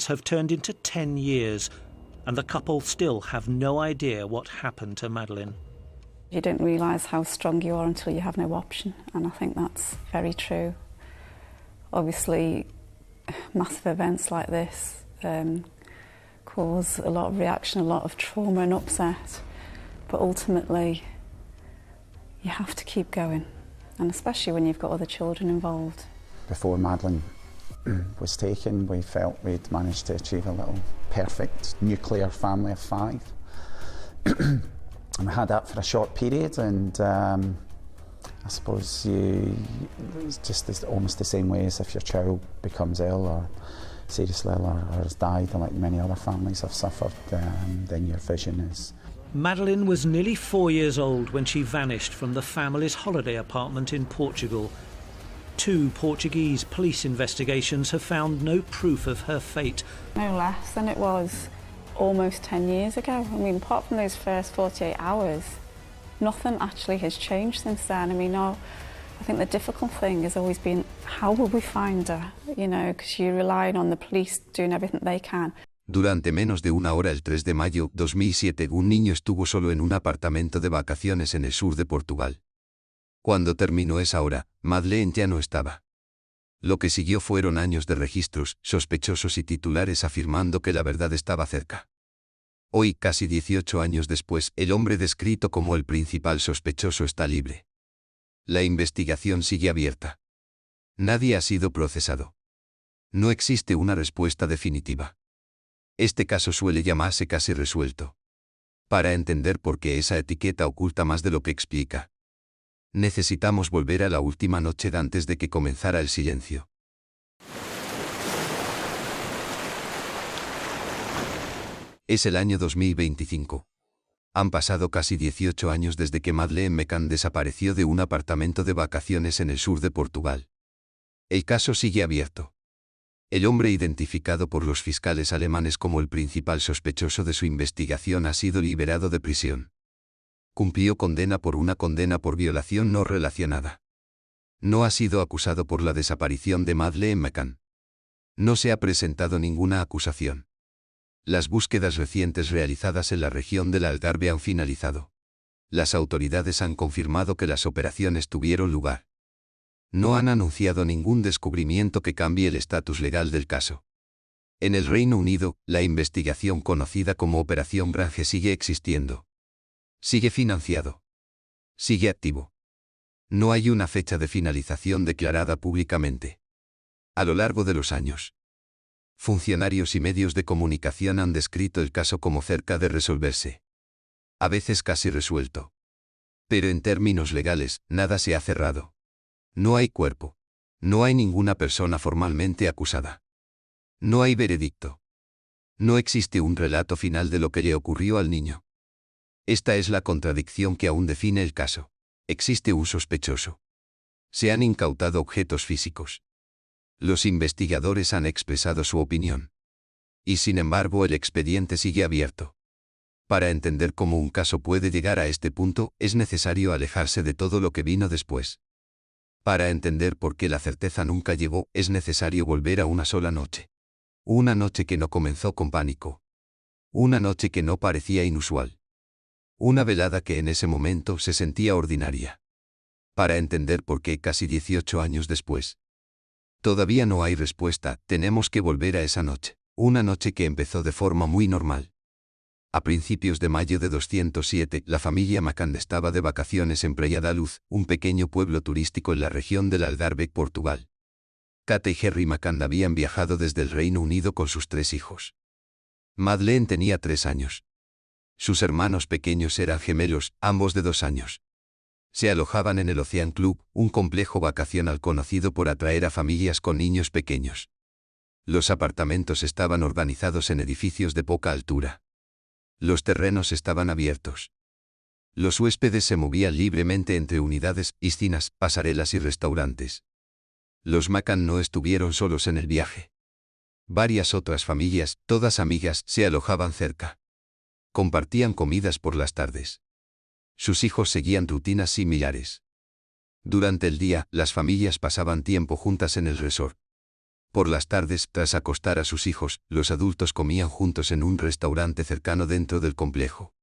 have turned into 10 years, and the couple still have no idea what happened to Madeleine. You don't realise how strong you are until you have no option, and I think that's very true. Obviously, massive events like this cause a lot of reaction, a lot of trauma and upset, but ultimately you have to keep going, and especially when you've got other children involved. Before Madeleine was taken, we felt we'd managed to achieve a little perfect nuclear family of 5. And we had that for a short period, and I suppose it's just almost the same way as if your child becomes ill or seriously ill or has died, and like many other families have suffered, then your vision is... Madeleine was nearly 4 years old when she vanished from the family's holiday apartment in Portugal. 2 Portuguese police investigations have found no proof of her fate. No less than it was almost 10 years ago. I mean, apart from those first 48 hours, nothing actually has changed since then. I mean, I think the difficult thing has always been, how will we find her? You know, because you're relying on the police doing everything they can. Durante menos de una hora el 3 de mayo 2007, un niño estuvo solo en un apartamento de vacaciones en el sur de Portugal. Cuando terminó esa hora, Madeleine ya no estaba. Lo que siguió fueron años de registros, sospechosos y titulares afirmando que la verdad estaba cerca. Hoy, casi 18 años después, el hombre descrito como el principal sospechoso está libre. La investigación sigue abierta. Nadie ha sido procesado. No existe una respuesta definitiva. Este caso suele llamarse casi resuelto. Para entender por qué esa etiqueta oculta más de lo que explica, necesitamos volver a la última noche antes de que comenzara el silencio. Es el año 2025. Han pasado casi 18 años desde que Madeleine McCann desapareció de un apartamento de vacaciones en el sur de Portugal. El caso sigue abierto. El hombre identificado por los fiscales alemanes como el principal sospechoso de su investigación ha sido liberado de prisión. Cumplió condena por violación no relacionada. No ha sido acusado por la desaparición de Madeleine McCann. No se ha presentado ninguna acusación. Las búsquedas recientes realizadas en la región del Algarve han finalizado. Las autoridades han confirmado que las operaciones tuvieron lugar. No han anunciado ningún descubrimiento que cambie el estatus legal del caso. En el Reino Unido, la investigación conocida como Operación Branche sigue existiendo. Sigue financiado. Sigue activo. No hay una fecha de finalización declarada públicamente. A lo largo de los años, funcionarios y medios de comunicación han descrito el caso como cerca de resolverse. A veces casi resuelto. Pero en términos legales, nada se ha cerrado. No hay cuerpo. No hay ninguna persona formalmente acusada. No hay veredicto. No existe un relato final de lo que le ocurrió al niño. Esta es la contradicción que aún define el caso. Existe un sospechoso. Se han incautado objetos físicos. Los investigadores han expresado su opinión. Y sin embargo el expediente sigue abierto. Para entender cómo un caso puede llegar a este punto, es necesario alejarse de todo lo que vino después. Para entender por qué la certeza nunca llegó, es necesario volver a una sola noche. Una noche que no comenzó con pánico. Una noche que no parecía inusual. Una velada que en ese momento se sentía ordinaria. Para entender por qué casi 18 años después todavía no hay respuesta, tenemos que volver a esa noche. Una noche que empezó de forma muy normal. A principios de mayo de 207, la familia McCann estaba de vacaciones en Praia da Luz, un pequeño pueblo turístico en la región del Algarve, Portugal. Kate y Harry McCann habían viajado desde el Reino Unido con sus 3 hijos. Madeleine tenía 3 años. Sus hermanos pequeños eran gemelos, ambos de 2 años. Se alojaban en el Ocean Club, un complejo vacacional conocido por atraer a familias con niños pequeños. Los apartamentos estaban organizados en edificios de poca altura. Los terrenos estaban abiertos. Los huéspedes se movían libremente entre unidades, piscinas, pasarelas y restaurantes. Los McCann no estuvieron solos en el viaje. Varias otras familias, todas amigas, se alojaban cerca. Compartían comidas por las tardes. Sus hijos seguían rutinas similares. Durante el día, las familias pasaban tiempo juntas en el resort. Por las tardes, tras acostar a sus hijos, los adultos comían juntos en un restaurante cercano dentro del complejo.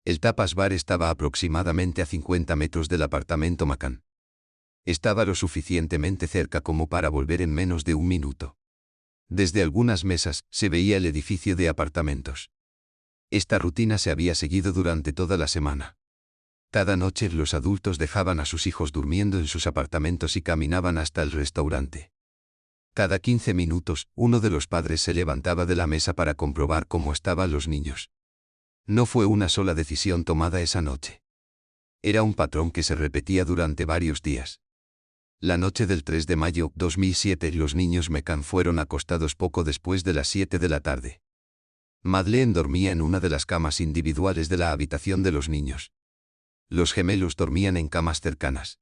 El Tapas Bar estaba aproximadamente a 50 metros del apartamento McCann. Estaba lo suficientemente cerca como para volver en menos de un minuto. Desde algunas mesas se veía el edificio de apartamentos. Esta rutina se había seguido durante toda la semana. Cada noche los adultos dejaban a sus hijos durmiendo en sus apartamentos y caminaban hasta el restaurante. Cada 15 minutos, uno de los padres se levantaba de la mesa para comprobar cómo estaban los niños. No fue una sola decisión tomada esa noche. Era un patrón que se repetía durante varios días. La noche del 3 de mayo 2007 los niños McCann fueron acostados poco después de las 7 de la tarde. Madeleine dormía en una de las camas individuales de la habitación de los niños. Los gemelos dormían en camas cercanas.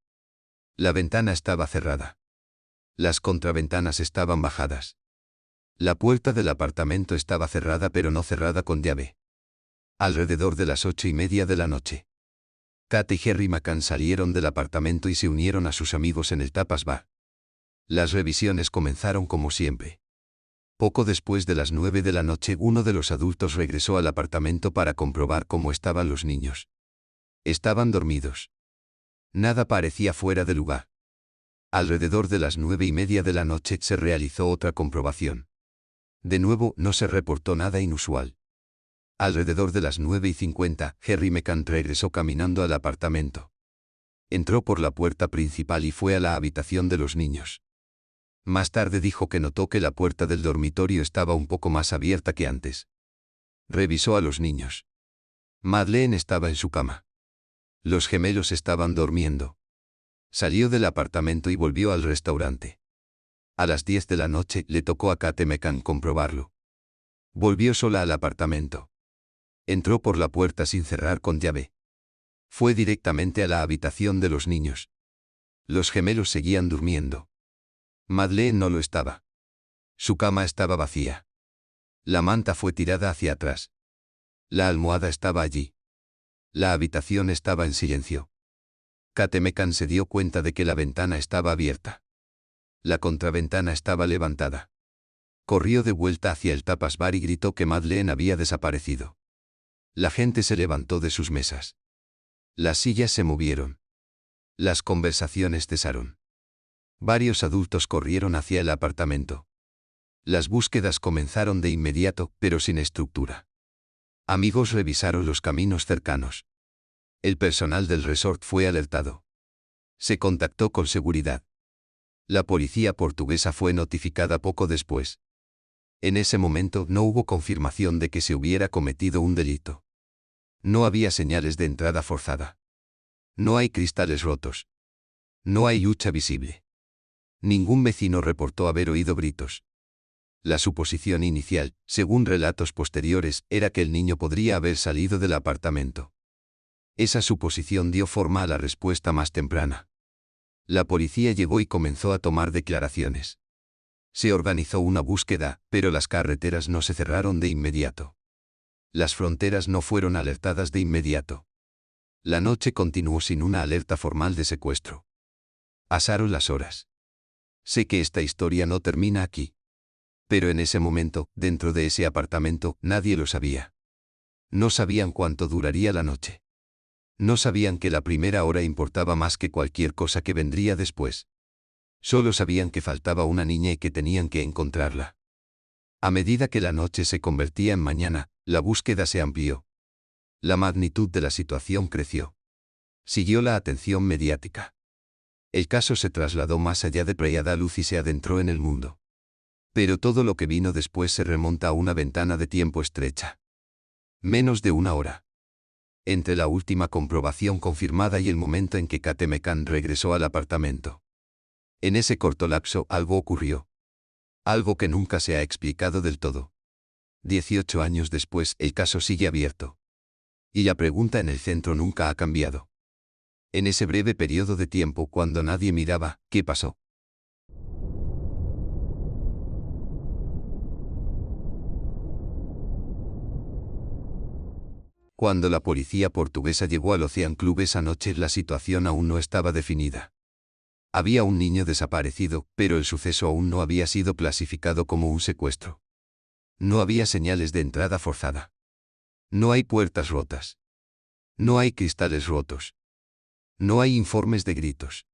La ventana estaba cerrada. Las contraventanas estaban bajadas. La puerta del apartamento estaba cerrada pero no cerrada con llave. Alrededor de las 8:30 de la noche, Kate y Harry McCann salieron del apartamento y se unieron a sus amigos en el Tapas Bar. Las revisiones comenzaron como siempre. Poco después de las 9 de la noche, uno de los adultos regresó al apartamento para comprobar cómo estaban los niños. Estaban dormidos. Nada parecía fuera de lugar. Alrededor de las 9:30 de la noche se realizó otra comprobación. De nuevo, no se reportó nada inusual. Alrededor de las 9:50, Harry McCann regresó caminando al apartamento. Entró por la puerta principal y fue a la habitación de los niños. Más tarde dijo que notó que la puerta del dormitorio estaba un poco más abierta que antes. Revisó a los niños. Madeleine estaba en su cama. Los gemelos estaban durmiendo. Salió del apartamento y volvió al restaurante. A las 10 de la noche le tocó a Kate McCann comprobarlo. Volvió sola al apartamento. Entró por la puerta sin cerrar con llave. Fue directamente a la habitación de los niños. Los gemelos seguían durmiendo. Madeleine no lo estaba. Su cama estaba vacía. La manta fue tirada hacia atrás. La almohada estaba allí. La habitación estaba en silencio. Kate McCann se dio cuenta de que la ventana estaba abierta. La contraventana estaba levantada. Corrió de vuelta hacia el Tapas Bar y gritó que Madeleine había desaparecido. La gente se levantó de sus mesas. Las sillas se movieron. Las conversaciones cesaron. Varios adultos corrieron hacia el apartamento. Las búsquedas comenzaron de inmediato, pero sin estructura. Amigos revisaron los caminos cercanos. El personal del resort fue alertado. Se contactó con seguridad. La policía portuguesa fue notificada poco después. En ese momento no hubo confirmación de que se hubiera cometido un delito. No había señales de entrada forzada. No hay cristales rotos. No hay hucha visible. Ningún vecino reportó haber oído gritos. La suposición inicial, según relatos posteriores, era que el niño podría haber salido del apartamento. Esa suposición dio forma a la respuesta más temprana. La policía llegó y comenzó a tomar declaraciones. Se organizó una búsqueda, pero las carreteras no se cerraron de inmediato. Las fronteras no fueron alertadas de inmediato. La noche continuó sin una alerta formal de secuestro. Pasaron las horas. Sé que esta historia no termina aquí. Pero en ese momento, dentro de ese apartamento, nadie lo sabía. No sabían cuánto duraría la noche. No sabían que la primera hora importaba más que cualquier cosa que vendría después. Solo sabían que faltaba una niña y que tenían que encontrarla. A medida que la noche se convertía en mañana, la búsqueda se amplió. La magnitud de la situación creció. Siguió la atención mediática. El caso se trasladó más allá de Praia Luz y se adentró en el mundo. Pero todo lo que vino después se remonta a una ventana de tiempo estrecha. Menos de una hora. Entre la última comprobación confirmada y el momento en que Kate McCann regresó al apartamento. En ese corto lapso algo ocurrió. Algo que nunca se ha explicado del todo. 18 años después, el caso sigue abierto. Y la pregunta en el centro nunca ha cambiado. En ese breve periodo de tiempo cuando nadie miraba, ¿qué pasó? Cuando la policía portuguesa llegó al Ocean Club esa noche, la situación aún no estaba definida. Había un niño desaparecido, pero el suceso aún no había sido clasificado como un secuestro. No había señales de entrada forzada. No hay puertas rotas. No hay cristales rotos. No hay informes de gritos.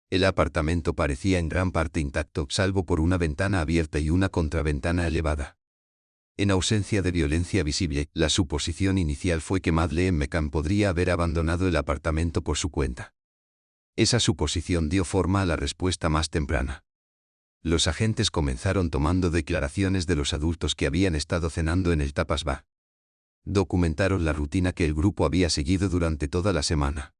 El apartamento parecía en gran parte intacto, salvo por una ventana abierta y una contraventana elevada. En ausencia de violencia visible, la suposición inicial fue que Madeleine McCann podría haber abandonado el apartamento por su cuenta. Esa suposición dio forma a la respuesta más temprana. Los agentes comenzaron tomando declaraciones de los adultos que habían estado cenando en el Tapas Bar. Documentaron la rutina que el grupo había seguido durante toda la semana.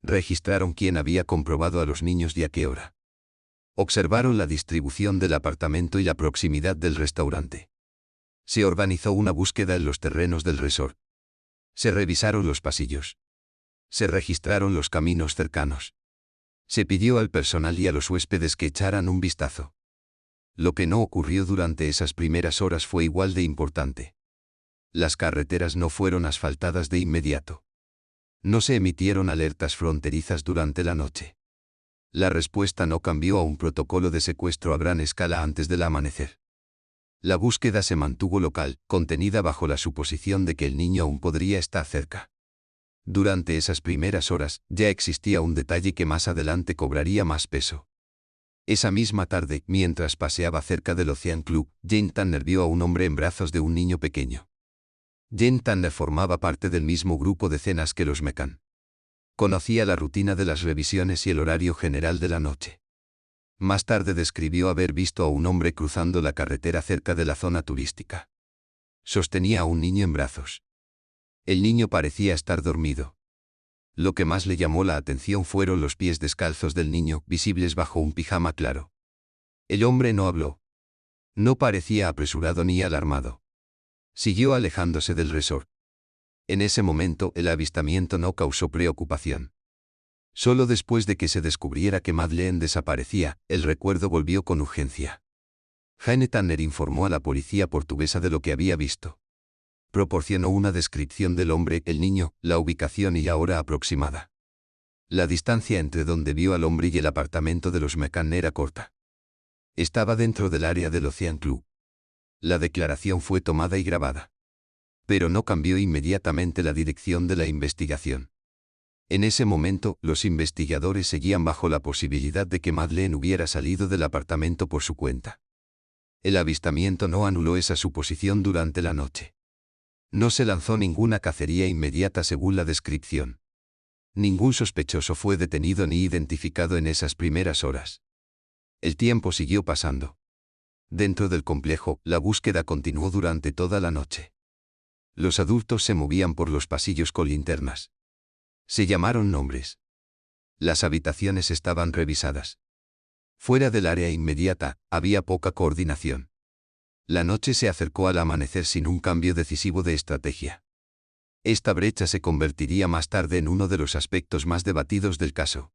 Registraron quién había comprobado a los niños y a qué hora. Observaron la distribución del apartamento y la proximidad del restaurante. Se organizó una búsqueda en los terrenos del resort. Se revisaron los pasillos. Se registraron los caminos cercanos. Se pidió al personal y a los huéspedes que echaran un vistazo. Lo que no ocurrió durante esas primeras horas fue igual de importante. Las carreteras no fueron asfaltadas de inmediato. No se emitieron alertas fronterizas durante la noche. La respuesta no cambió a un protocolo de secuestro a gran escala antes del amanecer. La búsqueda se mantuvo local, contenida bajo la suposición de que el niño aún podría estar cerca. Durante esas primeras horas, ya existía un detalle que más adelante cobraría más peso. Esa misma tarde, mientras paseaba cerca del Ocean Club, Jane Tanner vio a un hombre en brazos de un niño pequeño. Jane Tanner formaba parte del mismo grupo de cenas que los McCann. Conocía la rutina de las revisiones y el horario general de la noche. Más tarde describió haber visto a un hombre cruzando la carretera cerca de la zona turística. Sostenía a un niño en brazos. El niño parecía estar dormido. Lo que más le llamó la atención fueron los pies descalzos del niño, visibles bajo un pijama claro. El hombre no habló. No parecía apresurado ni alarmado. Siguió alejándose del resort. En ese momento, el avistamiento no causó preocupación. Solo después de que se descubriera que Madeleine desaparecía, el recuerdo volvió con urgencia. Jane Tanner informó a la policía portuguesa de lo que había visto. Proporcionó una descripción del hombre, el niño, la ubicación y la hora aproximada. La distancia entre donde vio al hombre y el apartamento de los McCann era corta. Estaba dentro del área del Ocean Club. La declaración fue tomada y grabada. Pero no cambió inmediatamente la dirección de la investigación. En ese momento, los investigadores seguían bajo la posibilidad de que Madeleine hubiera salido del apartamento por su cuenta. El avistamiento no anuló esa suposición durante la noche. No se lanzó ninguna cacería inmediata según la descripción. Ningún sospechoso fue detenido ni identificado en esas primeras horas. El tiempo siguió pasando. Dentro del complejo, la búsqueda continuó durante toda la noche. Los adultos se movían por los pasillos con linternas. Se llamaron nombres. Las habitaciones estaban revisadas. Fuera del área inmediata, había poca coordinación. La noche se acercó al amanecer sin un cambio decisivo de estrategia. Esta brecha se convertiría más tarde en uno de los aspectos más debatidos del caso.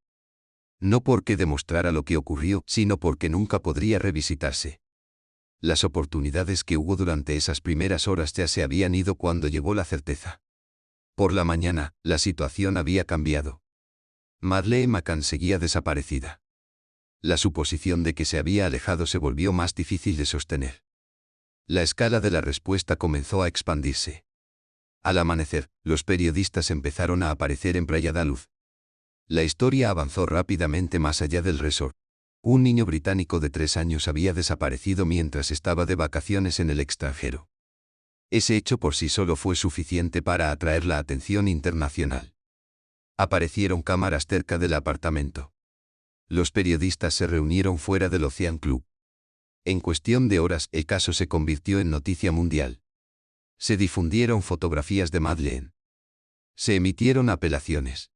No porque demostrara lo que ocurrió, sino porque nunca podría revisitarse. Las oportunidades que hubo durante esas primeras horas ya se habían ido cuando llegó la certeza. Por la mañana, la situación había cambiado. Madeleine McCann seguía desaparecida. La suposición de que se había alejado se volvió más difícil de sostener. La escala de la respuesta comenzó a expandirse. Al amanecer, los periodistas empezaron a aparecer en Praia da Luz. La historia avanzó rápidamente más allá del resort. Un niño británico de 3 años había desaparecido mientras estaba de vacaciones en el extranjero. Ese hecho por sí solo fue suficiente para atraer la atención internacional. Aparecieron cámaras cerca del apartamento. Los periodistas se reunieron fuera del Ocean Club. En cuestión de horas, el caso se convirtió en noticia mundial. Se difundieron fotografías de Madeleine. Se emitieron apelaciones.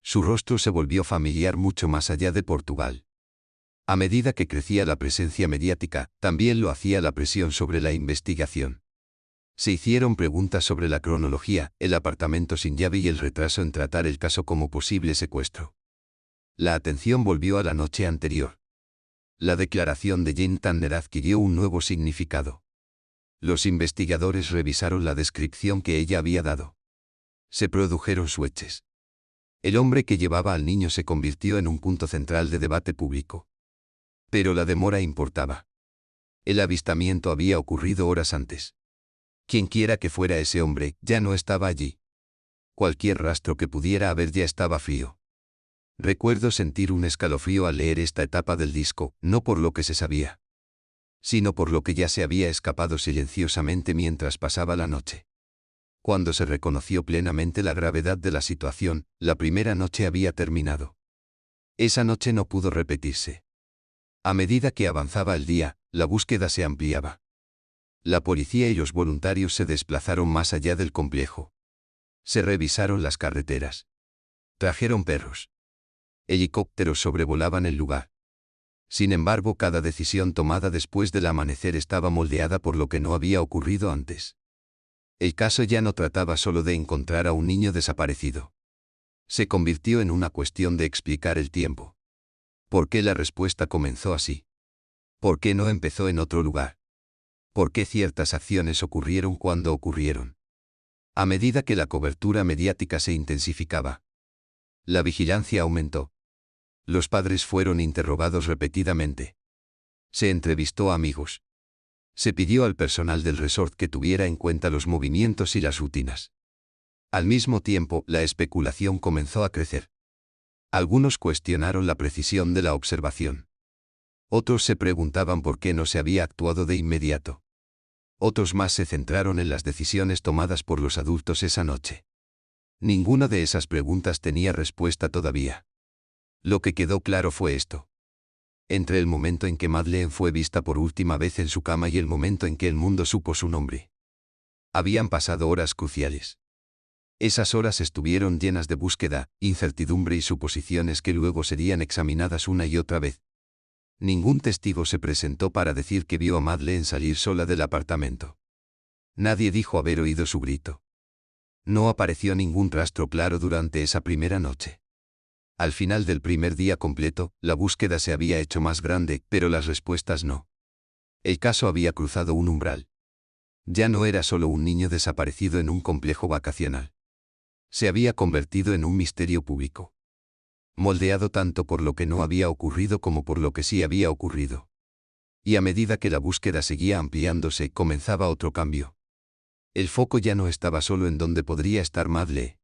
Su rostro se volvió familiar mucho más allá de Portugal. A medida que crecía la presencia mediática, también lo hacía la presión sobre la investigación. Se hicieron preguntas sobre la cronología, el apartamento sin llave y el retraso en tratar el caso como posible secuestro. La atención volvió a la noche anterior. La declaración de Jane Tanner adquirió un nuevo significado. Los investigadores revisaron la descripción que ella había dado. Se produjeron switches. El hombre que llevaba al niño se convirtió en un punto central de debate público. Pero la demora importaba. El avistamiento había ocurrido horas antes. Quienquiera que fuera ese hombre, ya no estaba allí. Cualquier rastro que pudiera haber ya estaba frío. Recuerdo sentir un escalofrío al leer esta etapa del disco, no por lo que se sabía, sino por lo que ya se había escapado silenciosamente mientras pasaba la noche. Cuando se reconoció plenamente la gravedad de la situación, la primera noche había terminado. Esa noche no pudo repetirse. A medida que avanzaba el día, la búsqueda se ampliaba. La policía y los voluntarios se desplazaron más allá del complejo. Se revisaron las carreteras. Trajeron perros. Helicópteros sobrevolaban el lugar. Sin embargo, cada decisión tomada después del amanecer estaba moldeada por lo que no había ocurrido antes. El caso ya no trataba solo de encontrar a un niño desaparecido. Se convirtió en una cuestión de explicar el tiempo. ¿Por qué la respuesta comenzó así? ¿Por qué no empezó en otro lugar? ¿Por qué ciertas acciones ocurrieron cuando ocurrieron? A medida que la cobertura mediática se intensificaba, la vigilancia aumentó. Los padres fueron interrogados repetidamente. Se entrevistó a amigos. Se pidió al personal del resort que tuviera en cuenta los movimientos y las rutinas. Al mismo tiempo, la especulación comenzó a crecer. Algunos cuestionaron la precisión de la observación. Otros se preguntaban por qué no se había actuado de inmediato. Otros más se centraron en las decisiones tomadas por los adultos esa noche. Ninguna de esas preguntas tenía respuesta todavía. Lo que quedó claro fue esto. Entre el momento en que Madeleine fue vista por última vez en su cama y el momento en que el mundo supo su nombre, habían pasado horas cruciales. Esas horas estuvieron llenas de búsqueda, incertidumbre y suposiciones que luego serían examinadas una y otra vez. Ningún testigo se presentó para decir que vio a Madeleine salir sola del apartamento. Nadie dijo haber oído su grito. No apareció ningún rastro claro durante esa primera noche. Al final del primer día completo, la búsqueda se había hecho más grande, pero las respuestas no. El caso había cruzado un umbral. Ya no era solo un niño desaparecido en un complejo vacacional. Se había convertido en un misterio público. Moldeado tanto por lo que no había ocurrido como por lo que sí había ocurrido. Y a medida que la búsqueda seguía ampliándose, comenzaba otro cambio. El foco ya no estaba solo en donde podría estar Madeleine.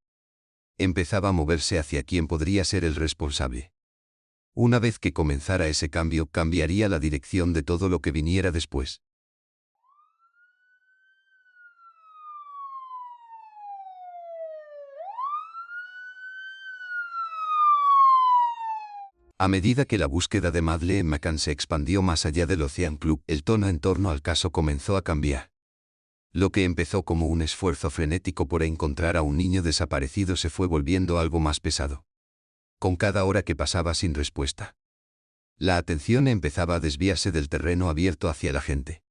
Empezaba a moverse hacia quién podría ser el responsable. Una vez que comenzara ese cambio, cambiaría la dirección de todo lo que viniera después. A medida que la búsqueda de Madeleine McCann se expandió más allá del Ocean Club, el tono en torno al caso comenzó a cambiar. Lo que empezó como un esfuerzo frenético por encontrar a un niño desaparecido se fue volviendo algo más pesado. Con cada hora que pasaba sin respuesta, la atención empezaba a desviarse del terreno abierto hacia la gente.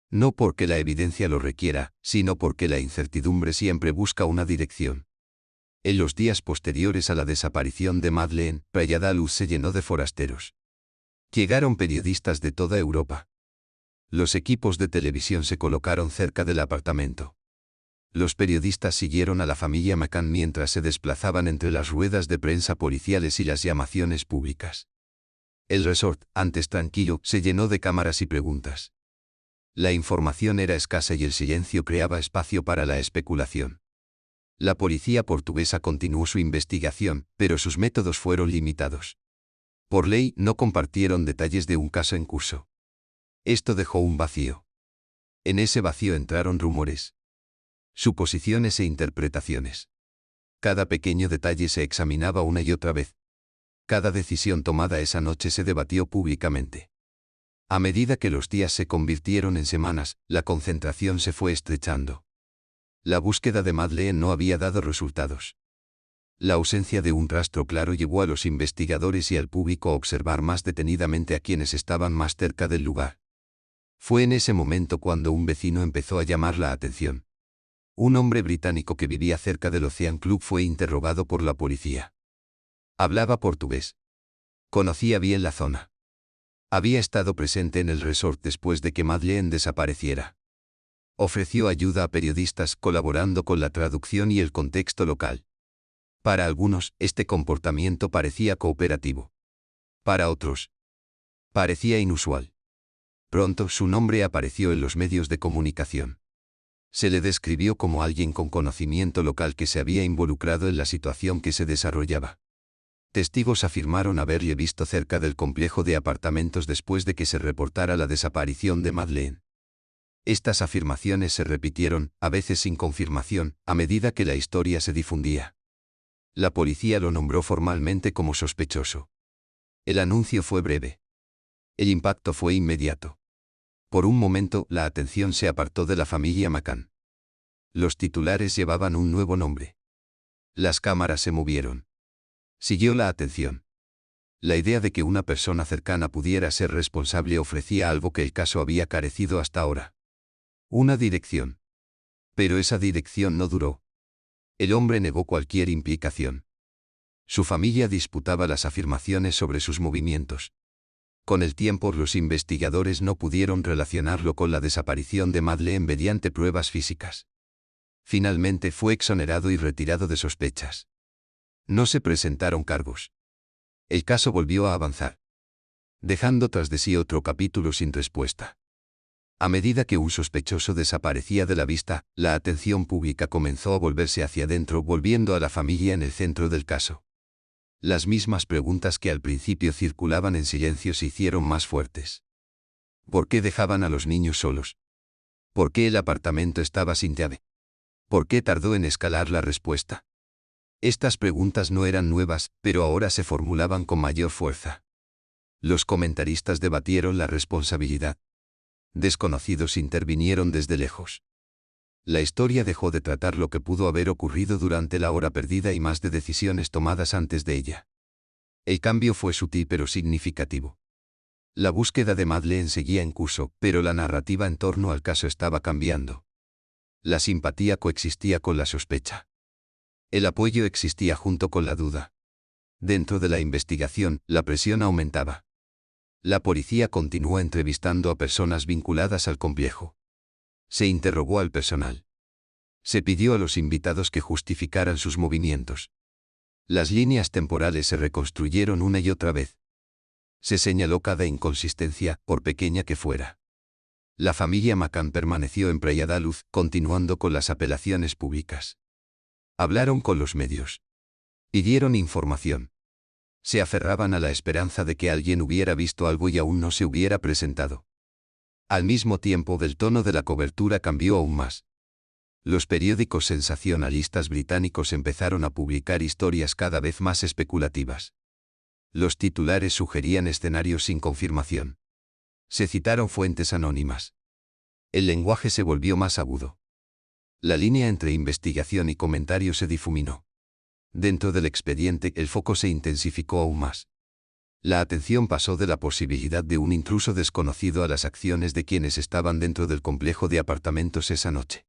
No porque la evidencia lo requiera, sino porque la incertidumbre siempre busca una dirección. En los días posteriores a la desaparición de Madeleine, Praia da Luz se llenó de forasteros. Llegaron periodistas de toda Europa. Los equipos de televisión se colocaron cerca del apartamento. Los periodistas siguieron a la familia McCann mientras se desplazaban entre las ruedas de prensa policiales y las llamaciones públicas. El resort, antes tranquilo, se llenó de cámaras y preguntas. La información era escasa y el silencio creaba espacio para la especulación. La policía portuguesa continuó su investigación, pero sus métodos fueron limitados. Por ley, no compartieron detalles de un caso en curso. Esto dejó un vacío. En ese vacío entraron rumores, suposiciones e interpretaciones. Cada pequeño detalle se examinaba una y otra vez. Cada decisión tomada esa noche se debatió públicamente. A medida que los días se convirtieron en semanas, la concentración se fue estrechando. La búsqueda de Madeleine no había dado resultados. La ausencia de un rastro claro llevó a los investigadores y al público a observar más detenidamente a quienes estaban más cerca del lugar. Fue en ese momento cuando un vecino empezó a llamar la atención. Un hombre británico que vivía cerca del Ocean Club fue interrogado por la policía. Hablaba portugués. Conocía bien la zona. Había estado presente en el resort después de que Madeleine desapareciera. Ofreció ayuda a periodistas colaborando con la traducción y el contexto local. Para algunos, este comportamiento parecía cooperativo. Para otros, parecía inusual. Pronto su nombre apareció en los medios de comunicación. Se le describió como alguien con conocimiento local que se había involucrado en la situación que se desarrollaba. Testigos afirmaron haberle visto cerca del complejo de apartamentos después de que se reportara la desaparición de Madeleine. Estas afirmaciones se repitieron, a veces sin confirmación, a medida que la historia se difundía. La policía lo nombró formalmente como sospechoso. El anuncio fue breve. El impacto fue inmediato. Por un momento, la atención se apartó de la familia McCann. Los titulares llevaban un nuevo nombre. Las cámaras se movieron. Siguió la atención. La idea de que una persona cercana pudiera ser responsable ofrecía algo que el caso había carecido hasta ahora. Una dirección. Pero esa dirección no duró. El hombre negó cualquier implicación. Su familia disputaba las afirmaciones sobre sus movimientos. Con el tiempo los investigadores no pudieron relacionarlo con la desaparición de Madeleine mediante pruebas físicas. Finalmente fue exonerado y retirado de sospechas. No se presentaron cargos. El caso volvió a avanzar, dejando tras de sí otro capítulo sin respuesta. A medida que un sospechoso desaparecía de la vista, la atención pública comenzó a volverse hacia adentro, volviendo a la familia en el centro del caso. Las mismas preguntas que al principio circulaban en silencio se hicieron más fuertes. ¿Por qué dejaban a los niños solos? ¿Por qué el apartamento estaba sin llave? ¿Por qué tardó en escalar la respuesta? Estas preguntas no eran nuevas, pero ahora se formulaban con mayor fuerza. Los comentaristas debatieron la responsabilidad. Desconocidos intervinieron desde lejos. La historia dejó de tratar lo que pudo haber ocurrido durante la hora perdida y más de decisiones tomadas antes de ella. El cambio fue sutil pero significativo. La búsqueda de Madeleine seguía en curso, pero la narrativa en torno al caso estaba cambiando. La simpatía coexistía con la sospecha. El apoyo existía junto con la duda. Dentro de la investigación, la presión aumentaba. La policía continuó entrevistando a personas vinculadas al complejo. Se interrogó al personal. Se pidió a los invitados que justificaran sus movimientos. Las líneas temporales se reconstruyeron una y otra vez. Se señaló cada inconsistencia, por pequeña que fuera. La familia McCann permaneció en Praia-da-Luz, continuando con las apelaciones públicas. Hablaron con los medios. Pidieron información. Se aferraban a la esperanza de que alguien hubiera visto algo y aún no se hubiera presentado. Al mismo tiempo, el tono de la cobertura cambió aún más. Los periódicos sensacionalistas británicos empezaron a publicar historias cada vez más especulativas. Los titulares sugerían escenarios sin confirmación. Se citaron fuentes anónimas. El lenguaje se volvió más agudo. La línea entre investigación y comentario se difuminó. Dentro del expediente, el foco se intensificó aún más. La atención pasó de la posibilidad de un intruso desconocido a las acciones de quienes estaban dentro del complejo de apartamentos esa noche.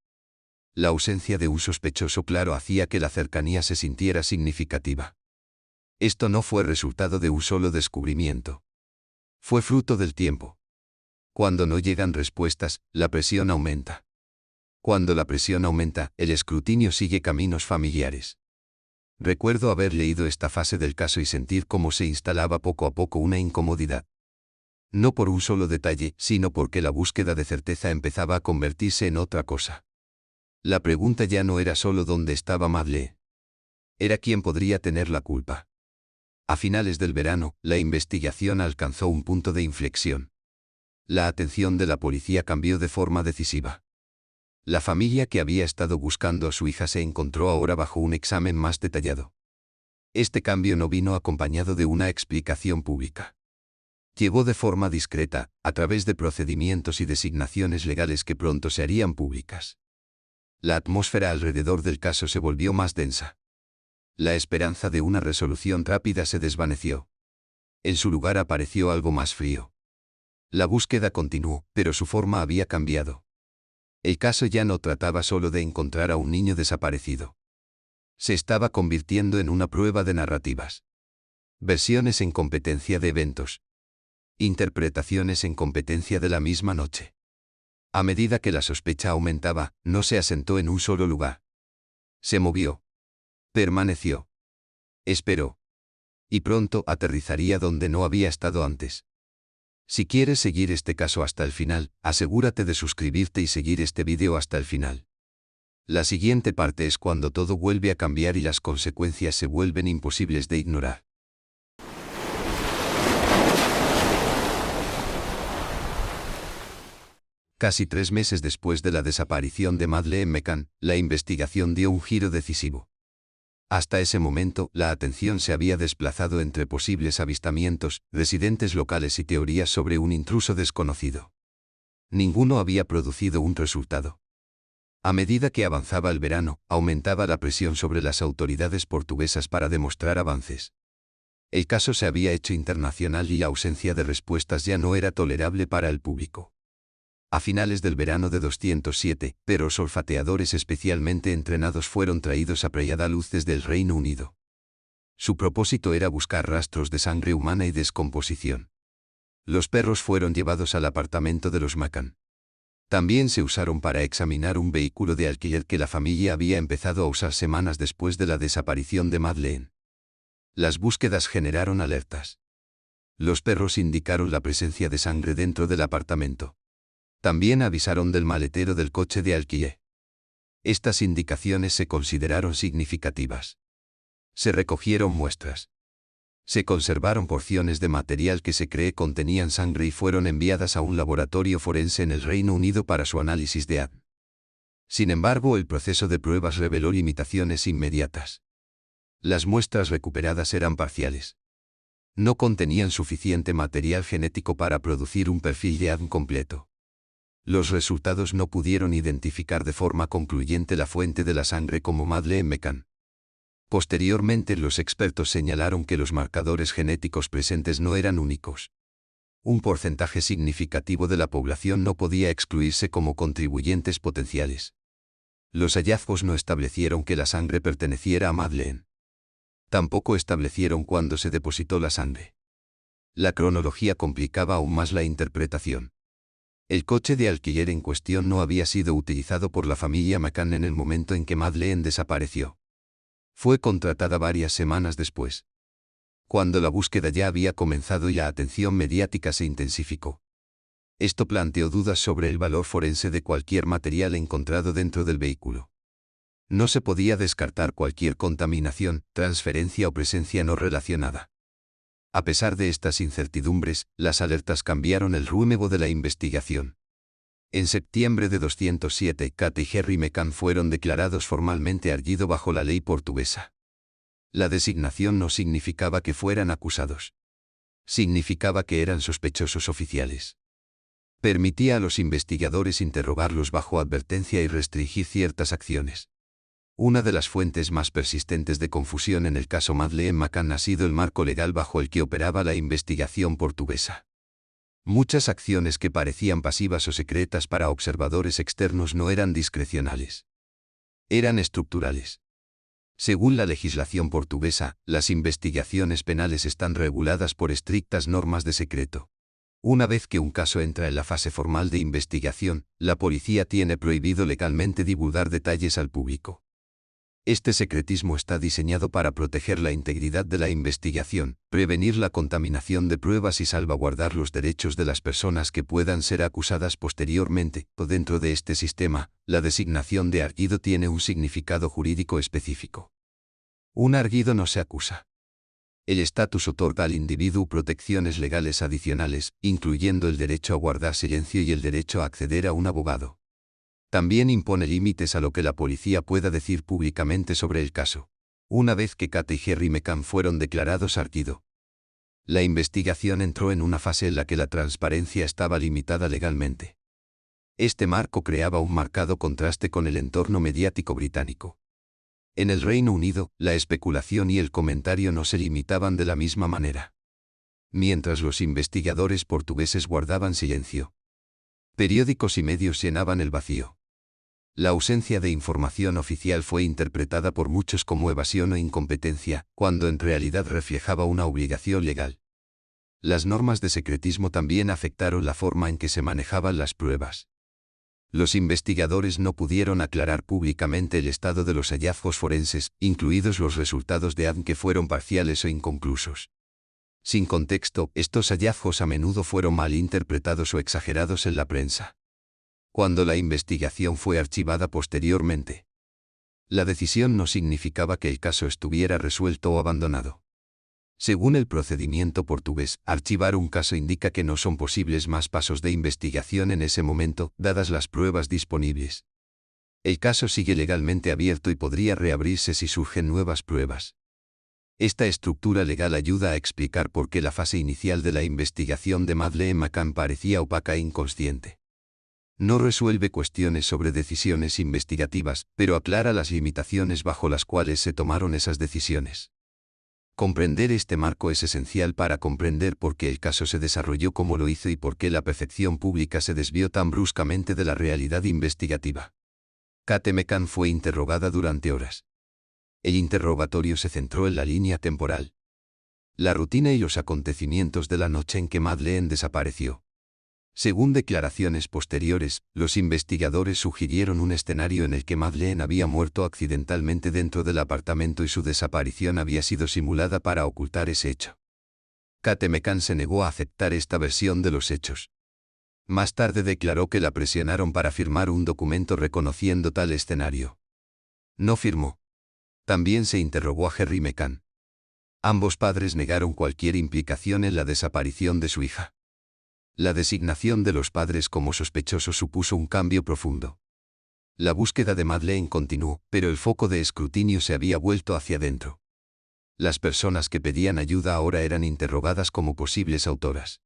La ausencia de un sospechoso claro hacía que la cercanía se sintiera significativa. Esto no fue resultado de un solo descubrimiento. Fue fruto del tiempo. Cuando no llegan respuestas, la presión aumenta. Cuando la presión aumenta, el escrutinio sigue caminos familiares. Recuerdo haber leído esta fase del caso y sentir cómo se instalaba poco a poco una incomodidad. No por un solo detalle, sino porque la búsqueda de certeza empezaba a convertirse en otra cosa. La pregunta ya no era solo dónde estaba Madeleine. Era quién podría tener la culpa. A finales del verano, la investigación alcanzó un punto de inflexión. La atención de la policía cambió de forma decisiva. La familia que había estado buscando a su hija se encontró ahora bajo un examen más detallado. Este cambio no vino acompañado de una explicación pública. Llegó de forma discreta, a través de procedimientos y designaciones legales que pronto se harían públicas. La atmósfera alrededor del caso se volvió más densa. La esperanza de una resolución rápida se desvaneció. En su lugar apareció algo más frío. La búsqueda continuó, pero su forma había cambiado. El caso ya no trataba solo de encontrar a un niño desaparecido. Se estaba convirtiendo en una prueba de narrativas. Versiones en competencia de eventos. Interpretaciones en competencia de la misma noche. A medida que la sospecha aumentaba, no se asentó en un solo lugar. Se movió. Permaneció. Esperó. Y pronto aterrizaría donde no había estado antes. Si quieres seguir este caso hasta el final, asegúrate de suscribirte y seguir este vídeo hasta el final. La siguiente parte es cuando todo vuelve a cambiar y las consecuencias se vuelven imposibles de ignorar. Casi 3 meses después de la desaparición de Madeleine McCann, la investigación dio un giro decisivo. Hasta ese momento, la atención se había desplazado entre posibles avistamientos, residentes locales y teorías sobre un intruso desconocido. Ninguno había producido un resultado. A medida que avanzaba el verano, aumentaba la presión sobre las autoridades portuguesas para demostrar avances. El caso se había hecho internacional y la ausencia de respuestas ya no era tolerable para el público. A finales del verano de 207, perros olfateadores especialmente entrenados fueron traídos a Praiada Luz desde el Reino Unido. Su propósito era buscar rastros de sangre humana y descomposición. Los perros fueron llevados al apartamento de los McCann. También se usaron para examinar un vehículo de alquiler que la familia había empezado a usar semanas después de la desaparición de Madeleine. Las búsquedas generaron alertas. Los perros indicaron la presencia de sangre dentro del apartamento. También avisaron del maletero del coche de alquiler. Estas indicaciones se consideraron significativas. Se recogieron muestras. Se conservaron porciones de material que se cree contenían sangre y fueron enviadas a un laboratorio forense en el Reino Unido para su análisis de ADN. Sin embargo, el proceso de pruebas reveló limitaciones inmediatas. Las muestras recuperadas eran parciales. No contenían suficiente material genético para producir un perfil de ADN completo. Los resultados no pudieron identificar de forma concluyente la fuente de la sangre como Madeleine McCann. Posteriormente, los expertos señalaron que los marcadores genéticos presentes no eran únicos. Un porcentaje significativo de la población no podía excluirse como contribuyentes potenciales. Los hallazgos no establecieron que la sangre perteneciera a Madeleine. Tampoco establecieron cuándo se depositó la sangre. La cronología complicaba aún más la interpretación. El coche de alquiler en cuestión no había sido utilizado por la familia McCann en el momento en que Madeleine desapareció. Fue contratada varias semanas después, cuando la búsqueda ya había comenzado y la atención mediática se intensificó. Esto planteó dudas sobre el valor forense de cualquier material encontrado dentro del vehículo. No se podía descartar cualquier contaminación, transferencia o presencia no relacionada. A pesar de estas incertidumbres, las alertas cambiaron el rumbo de la investigación. En septiembre de 207, Kate y Henry McCann fueron declarados formalmente arguido bajo la ley portuguesa. La designación no significaba que fueran acusados. Significaba que eran sospechosos oficiales. Permitía a los investigadores interrogarlos bajo advertencia y restringir ciertas acciones. Una de las fuentes más persistentes de confusión en el caso Madeleine McCann ha sido el marco legal bajo el que operaba la investigación portuguesa. Muchas acciones que parecían pasivas o secretas para observadores externos no eran discrecionales. Eran estructurales. Según la legislación portuguesa, las investigaciones penales están reguladas por estrictas normas de secreto. Una vez que un caso entra en la fase formal de investigación, la policía tiene prohibido legalmente divulgar detalles al público. Este secretismo está diseñado para proteger la integridad de la investigación, prevenir la contaminación de pruebas y salvaguardar los derechos de las personas que puedan ser acusadas posteriormente. Dentro de este sistema, la designación de arguido tiene un significado jurídico específico. Un arguido no se acusa. El estatus otorga al individuo protecciones legales adicionales, incluyendo el derecho a guardar silencio y el derecho a acceder a un abogado. También impone límites a lo que la policía pueda decir públicamente sobre el caso. Una vez que Kate y Henry McCann fueron declarados arguido, la investigación entró en una fase en la que la transparencia estaba limitada legalmente. Este marco creaba un marcado contraste con el entorno mediático británico. En el Reino Unido, la especulación y el comentario no se limitaban de la misma manera. Mientras los investigadores portugueses guardaban silencio, periódicos y medios llenaban el vacío. La ausencia de información oficial fue interpretada por muchos como evasión o incompetencia, cuando en realidad reflejaba una obligación legal. Las normas de secretismo también afectaron la forma en que se manejaban las pruebas. Los investigadores no pudieron aclarar públicamente el estado de los hallazgos forenses, incluidos los resultados de ADN que fueron parciales o inconclusos. Sin contexto, estos hallazgos a menudo fueron mal interpretados o exagerados en la prensa. Cuando la investigación fue archivada posteriormente, la decisión no significaba que el caso estuviera resuelto o abandonado. Según el procedimiento portugués, archivar un caso indica que no son posibles más pasos de investigación en ese momento, dadas las pruebas disponibles. El caso sigue legalmente abierto y podría reabrirse si surgen nuevas pruebas. Esta estructura legal ayuda a explicar por qué la fase inicial de la investigación de Madeleine McCann parecía opaca e inconsciente. No resuelve cuestiones sobre decisiones investigativas, pero aclara las limitaciones bajo las cuales se tomaron esas decisiones. Comprender este marco es esencial para comprender por qué el caso se desarrolló como lo hizo y por qué la percepción pública se desvió tan bruscamente de la realidad investigativa. Kate McCann fue interrogada durante horas. El interrogatorio se centró en la línea temporal, la rutina y los acontecimientos de la noche en que Madeleine desapareció. Según declaraciones posteriores, los investigadores sugirieron un escenario en el que Madeleine había muerto accidentalmente dentro del apartamento y su desaparición había sido simulada para ocultar ese hecho. Kate McCann se negó a aceptar esta versión de los hechos. Más tarde declaró que la presionaron para firmar un documento reconociendo tal escenario. No firmó. También se interrogó a Harry McCann. Ambos padres negaron cualquier implicación en la desaparición de su hija. La designación de los padres como sospechosos supuso un cambio profundo. La búsqueda de Madeleine continuó, pero el foco de escrutinio se había vuelto hacia adentro. Las personas que pedían ayuda ahora eran interrogadas como posibles autoras.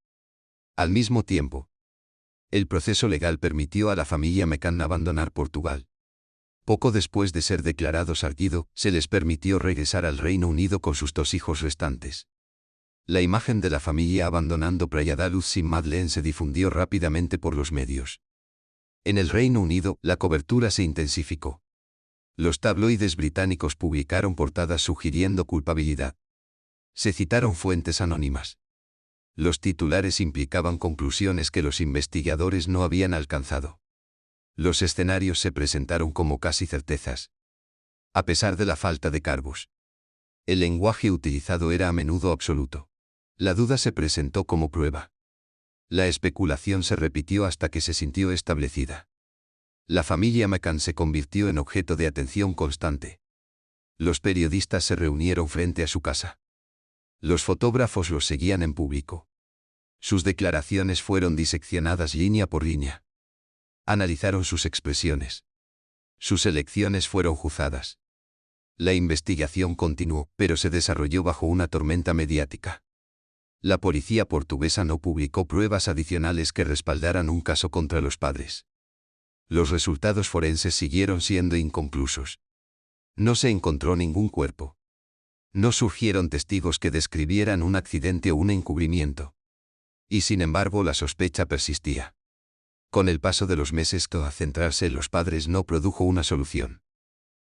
Al mismo tiempo, el proceso legal permitió a la familia McCann abandonar Portugal. Poco después de ser declarados arguido, se les permitió regresar al Reino Unido con sus 2 hijos restantes. La imagen de la familia abandonando Praia da Luz sin Madeleine se difundió rápidamente por los medios. En el Reino Unido, la cobertura se intensificó. Los tabloides británicos publicaron portadas sugiriendo culpabilidad. Se citaron fuentes anónimas. Los titulares implicaban conclusiones que los investigadores no habían alcanzado. Los escenarios se presentaron como casi certezas. A pesar de la falta de cargos, el lenguaje utilizado era a menudo absoluto. La duda se presentó como prueba. La especulación se repitió hasta que se sintió establecida. La familia McCann se convirtió en objeto de atención constante. Los periodistas se reunieron frente a su casa. Los fotógrafos los seguían en público. Sus declaraciones fueron diseccionadas línea por línea. Analizaron sus expresiones. Sus elecciones fueron juzgadas. La investigación continuó, pero se desarrolló bajo una tormenta mediática. La policía portuguesa no publicó pruebas adicionales que respaldaran un caso contra los padres. Los resultados forenses siguieron siendo inconclusos. No se encontró ningún cuerpo. No surgieron testigos que describieran un accidente o un encubrimiento. Y sin embargo la sospecha persistía. Con el paso de los meses, centrarse en los padres no produjo una solución.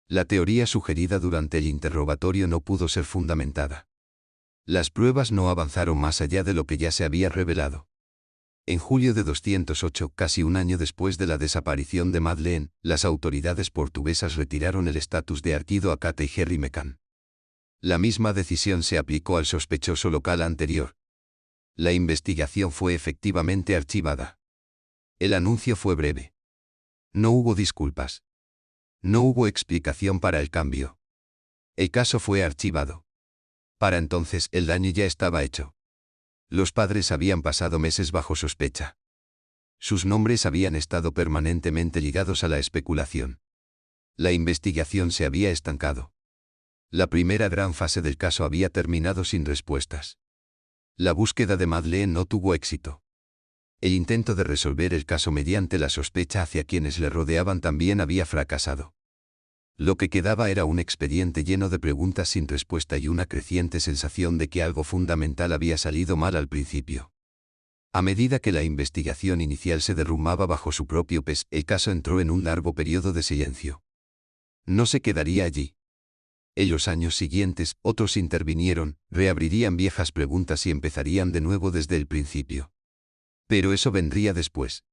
La teoría sugerida durante el interrogatorio no pudo ser fundamentada. Las pruebas no avanzaron más allá de lo que ya se había revelado. En julio de 208, casi un año después de la desaparición de Madeleine, las autoridades portuguesas retiraron el estatus de arguido a Kate y Harry McCann. La misma decisión se aplicó al sospechoso local anterior. La investigación fue efectivamente archivada. El anuncio fue breve. No hubo disculpas. No hubo explicación para el cambio. El caso fue archivado. Para entonces, el daño ya estaba hecho. Los padres habían pasado meses bajo sospecha. Sus nombres habían estado permanentemente ligados a la especulación. La investigación se había estancado. La primera gran fase del caso había terminado sin respuestas. La búsqueda de Madeleine no tuvo éxito. El intento de resolver el caso mediante la sospecha hacia quienes le rodeaban también había fracasado. Lo que quedaba era un expediente lleno de preguntas sin respuesta y una creciente sensación de que algo fundamental había salido mal al principio. A medida que la investigación inicial se derrumbaba bajo su propio peso, el caso entró en un largo periodo de silencio. No se quedaría allí. En los años siguientes, otros intervinieron, reabrirían viejas preguntas y empezarían de nuevo desde el principio. Pero eso vendría después.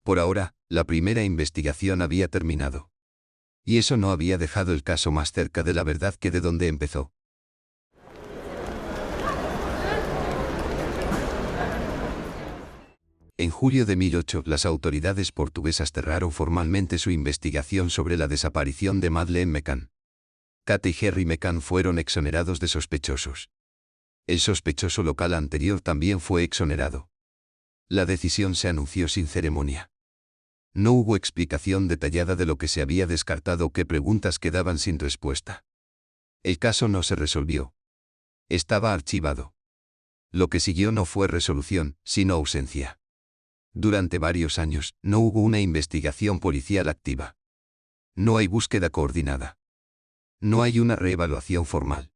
Por ahora, la primera investigación había terminado. Y eso no había dejado el caso más cerca de la verdad que de donde empezó. En julio de 2008, las autoridades portuguesas cerraron formalmente su investigación sobre la desaparición de Madeleine McCann. Kate y Harry McCann fueron exonerados de sospechosos. El sospechoso local anterior también fue exonerado. La decisión se anunció sin ceremonia. No hubo explicación detallada de lo que se había descartado o qué preguntas quedaban sin respuesta. El caso no se resolvió. Estaba archivado. Lo que siguió no fue resolución, sino ausencia. Durante varios años, no hubo una investigación policial activa. No hay búsqueda coordinada. No hay una reevaluación formal.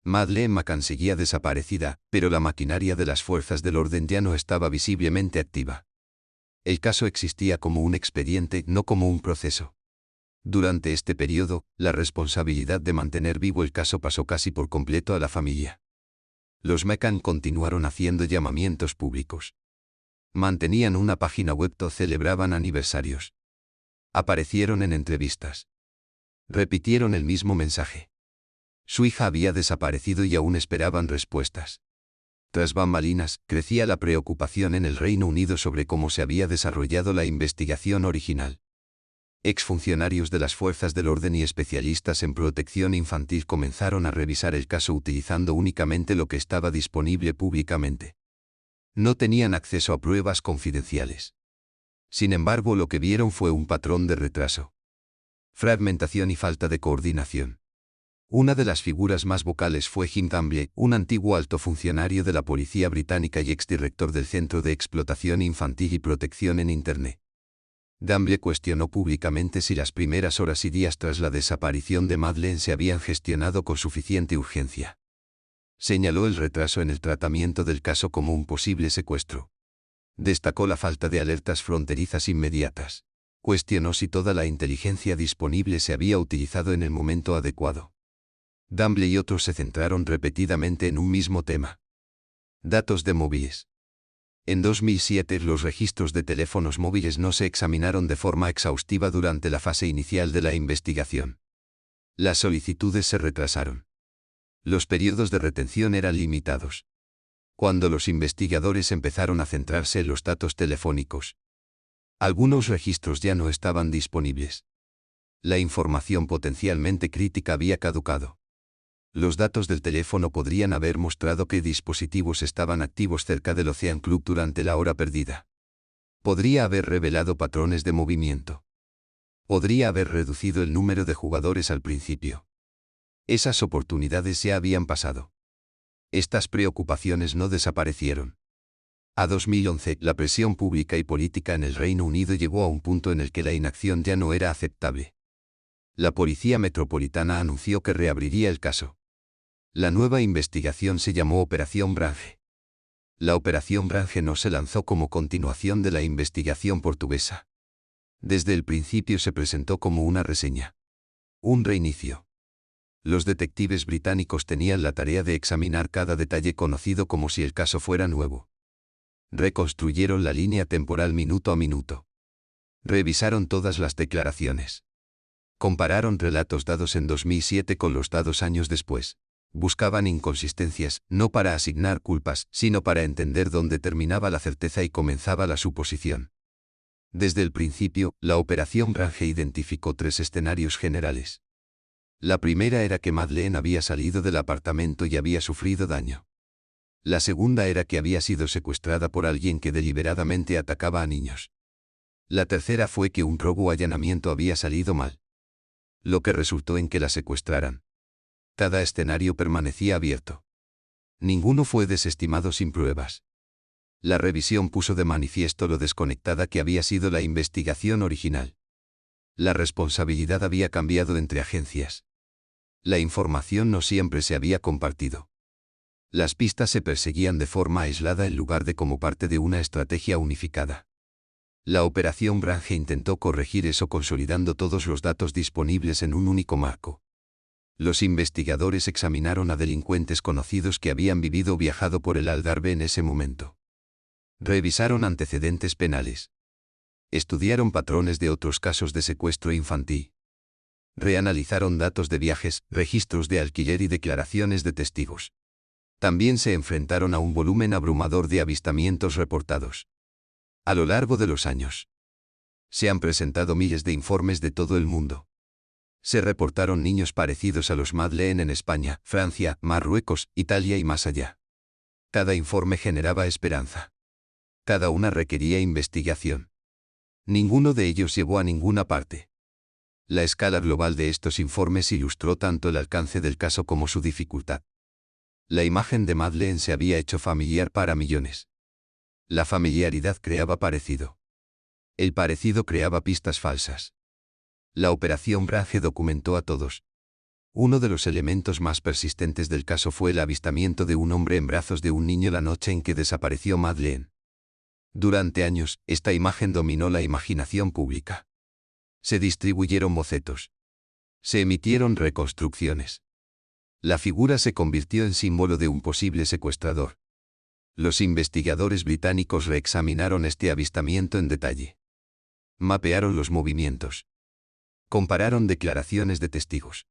Madeleine McCann seguía desaparecida, pero la maquinaria de las fuerzas del orden ya no estaba visiblemente activa. El caso existía como un expediente, no como un proceso. Durante este periodo, la responsabilidad de mantener vivo el caso pasó casi por completo a la familia. Los McCann continuaron haciendo llamamientos públicos. Mantenían una página web o celebraban aniversarios. Aparecieron en entrevistas. Repitieron el mismo mensaje. Su hija había desaparecido y aún esperaban respuestas. Tras bambalinas, crecía la preocupación en el Reino Unido sobre cómo se había desarrollado la investigación original. Exfuncionarios de las fuerzas del orden y especialistas en protección infantil comenzaron a revisar el caso utilizando únicamente lo que estaba disponible públicamente. No tenían acceso a pruebas confidenciales. Sin embargo, lo que vieron fue un patrón de retraso, fragmentación y falta de coordinación. Una de las figuras más vocales fue Jim Gamble, un antiguo alto funcionario de la policía británica y exdirector del Centro de Explotación Infantil y Protección en Internet. Gamble cuestionó públicamente si las primeras horas y días tras la desaparición de Madeleine se habían gestionado con suficiente urgencia. Señaló el retraso en el tratamiento del caso como un posible secuestro. Destacó la falta de alertas fronterizas inmediatas. Cuestionó si toda la inteligencia disponible se había utilizado en el momento adecuado. Gamble y otros se centraron repetidamente en un mismo tema. Datos de móviles. En 2007 los registros de teléfonos móviles no se examinaron de forma exhaustiva durante la fase inicial de la investigación. Las solicitudes se retrasaron. Los periodos de retención eran limitados. Cuando los investigadores empezaron a centrarse en los datos telefónicos, algunos registros ya no estaban disponibles. La información potencialmente crítica había caducado. Los datos del teléfono podrían haber mostrado qué dispositivos estaban activos cerca del Ocean Club durante la hora perdida. Podría haber revelado patrones de movimiento. Podría haber reducido el número de jugadores al principio. Esas oportunidades ya habían pasado. Estas preocupaciones no desaparecieron. A 2011, la presión pública y política en el Reino Unido llegó a un punto en el que la inacción ya no era aceptable. La Policía Metropolitana anunció que reabriría el caso. La nueva investigación se llamó Operación Branche. La Operación Branche no se lanzó como continuación de la investigación portuguesa. Desde el principio se presentó como una reseña. Un reinicio. Los detectives británicos tenían la tarea de examinar cada detalle conocido como si el caso fuera nuevo. Reconstruyeron la línea temporal minuto a minuto. Revisaron todas las declaraciones. Compararon relatos dados en 2007 con los dados años después. Buscaban inconsistencias, no para asignar culpas, sino para entender dónde terminaba la certeza y comenzaba la suposición. Desde el principio, la Operación Branche identificó 3 escenarios generales. La primera era que Madeleine había salido del apartamento y había sufrido daño. La segunda era que había sido secuestrada por alguien que deliberadamente atacaba a niños. La tercera fue que un robo o allanamiento había salido mal, lo que resultó en que la secuestraran. Cada escenario permanecía abierto. Ninguno fue desestimado sin pruebas. La revisión puso de manifiesto lo desconectada que había sido la investigación original. La responsabilidad había cambiado entre agencias. La información no siempre se había compartido. Las pistas se perseguían de forma aislada en lugar de como parte de una estrategia unificada. La Operación Branche intentó corregir eso consolidando todos los datos disponibles en un único marco. Los investigadores examinaron a delincuentes conocidos que habían vivido o viajado por el Algarve en ese momento. Revisaron antecedentes penales. Estudiaron patrones de otros casos de secuestro infantil. Reanalizaron datos de viajes, registros de alquiler y declaraciones de testigos. También se enfrentaron a un volumen abrumador de avistamientos reportados. A lo largo de los años, se han presentado miles de informes de todo el mundo. Se reportaron niños parecidos a los Madeleine en España, Francia, Marruecos, Italia y más allá. Cada informe generaba esperanza. Cada una requería investigación. Ninguno de ellos llevó a ninguna parte. La escala global de estos informes ilustró tanto el alcance del caso como su dificultad. La imagen de Madeleine se había hecho familiar para millones. La familiaridad creaba parecido. El parecido creaba pistas falsas. La operación Branche documentó a todos. Uno de los elementos más persistentes del caso fue el avistamiento de un hombre en brazos de un niño la noche en que desapareció Madeleine. Durante años, esta imagen dominó la imaginación pública. Se distribuyeron bocetos. Se emitieron reconstrucciones. La figura se convirtió en símbolo de un posible secuestrador. Los investigadores británicos reexaminaron este avistamiento en detalle. Mapearon los movimientos. Compararon declaraciones de testigos.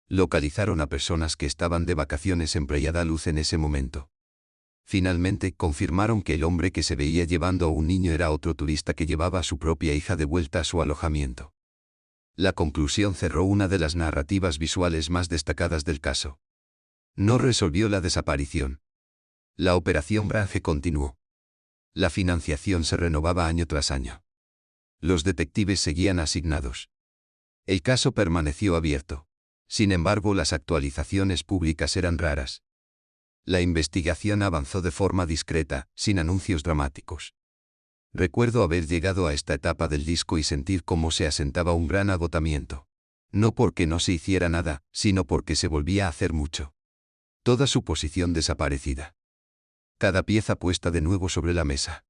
Localizaron a personas que estaban de vacaciones en Playa da Luz en ese momento. Finalmente, confirmaron que el hombre que se veía llevando a un niño era otro turista que llevaba a su propia hija de vuelta a su alojamiento. La conclusión cerró una de las narrativas visuales más destacadas del caso. No resolvió la desaparición. La operación Branche continuó. La financiación se renovaba año tras año. Los detectives seguían asignados. El caso permaneció abierto. Sin embargo, las actualizaciones públicas eran raras. La investigación avanzó de forma discreta, sin anuncios dramáticos. Recuerdo haber llegado a esta etapa del disco y sentir cómo se asentaba un gran agotamiento. No porque no se hiciera nada, sino porque se volvía a hacer mucho. Toda su posición desaparecida. Cada pieza puesta de nuevo sobre la mesa.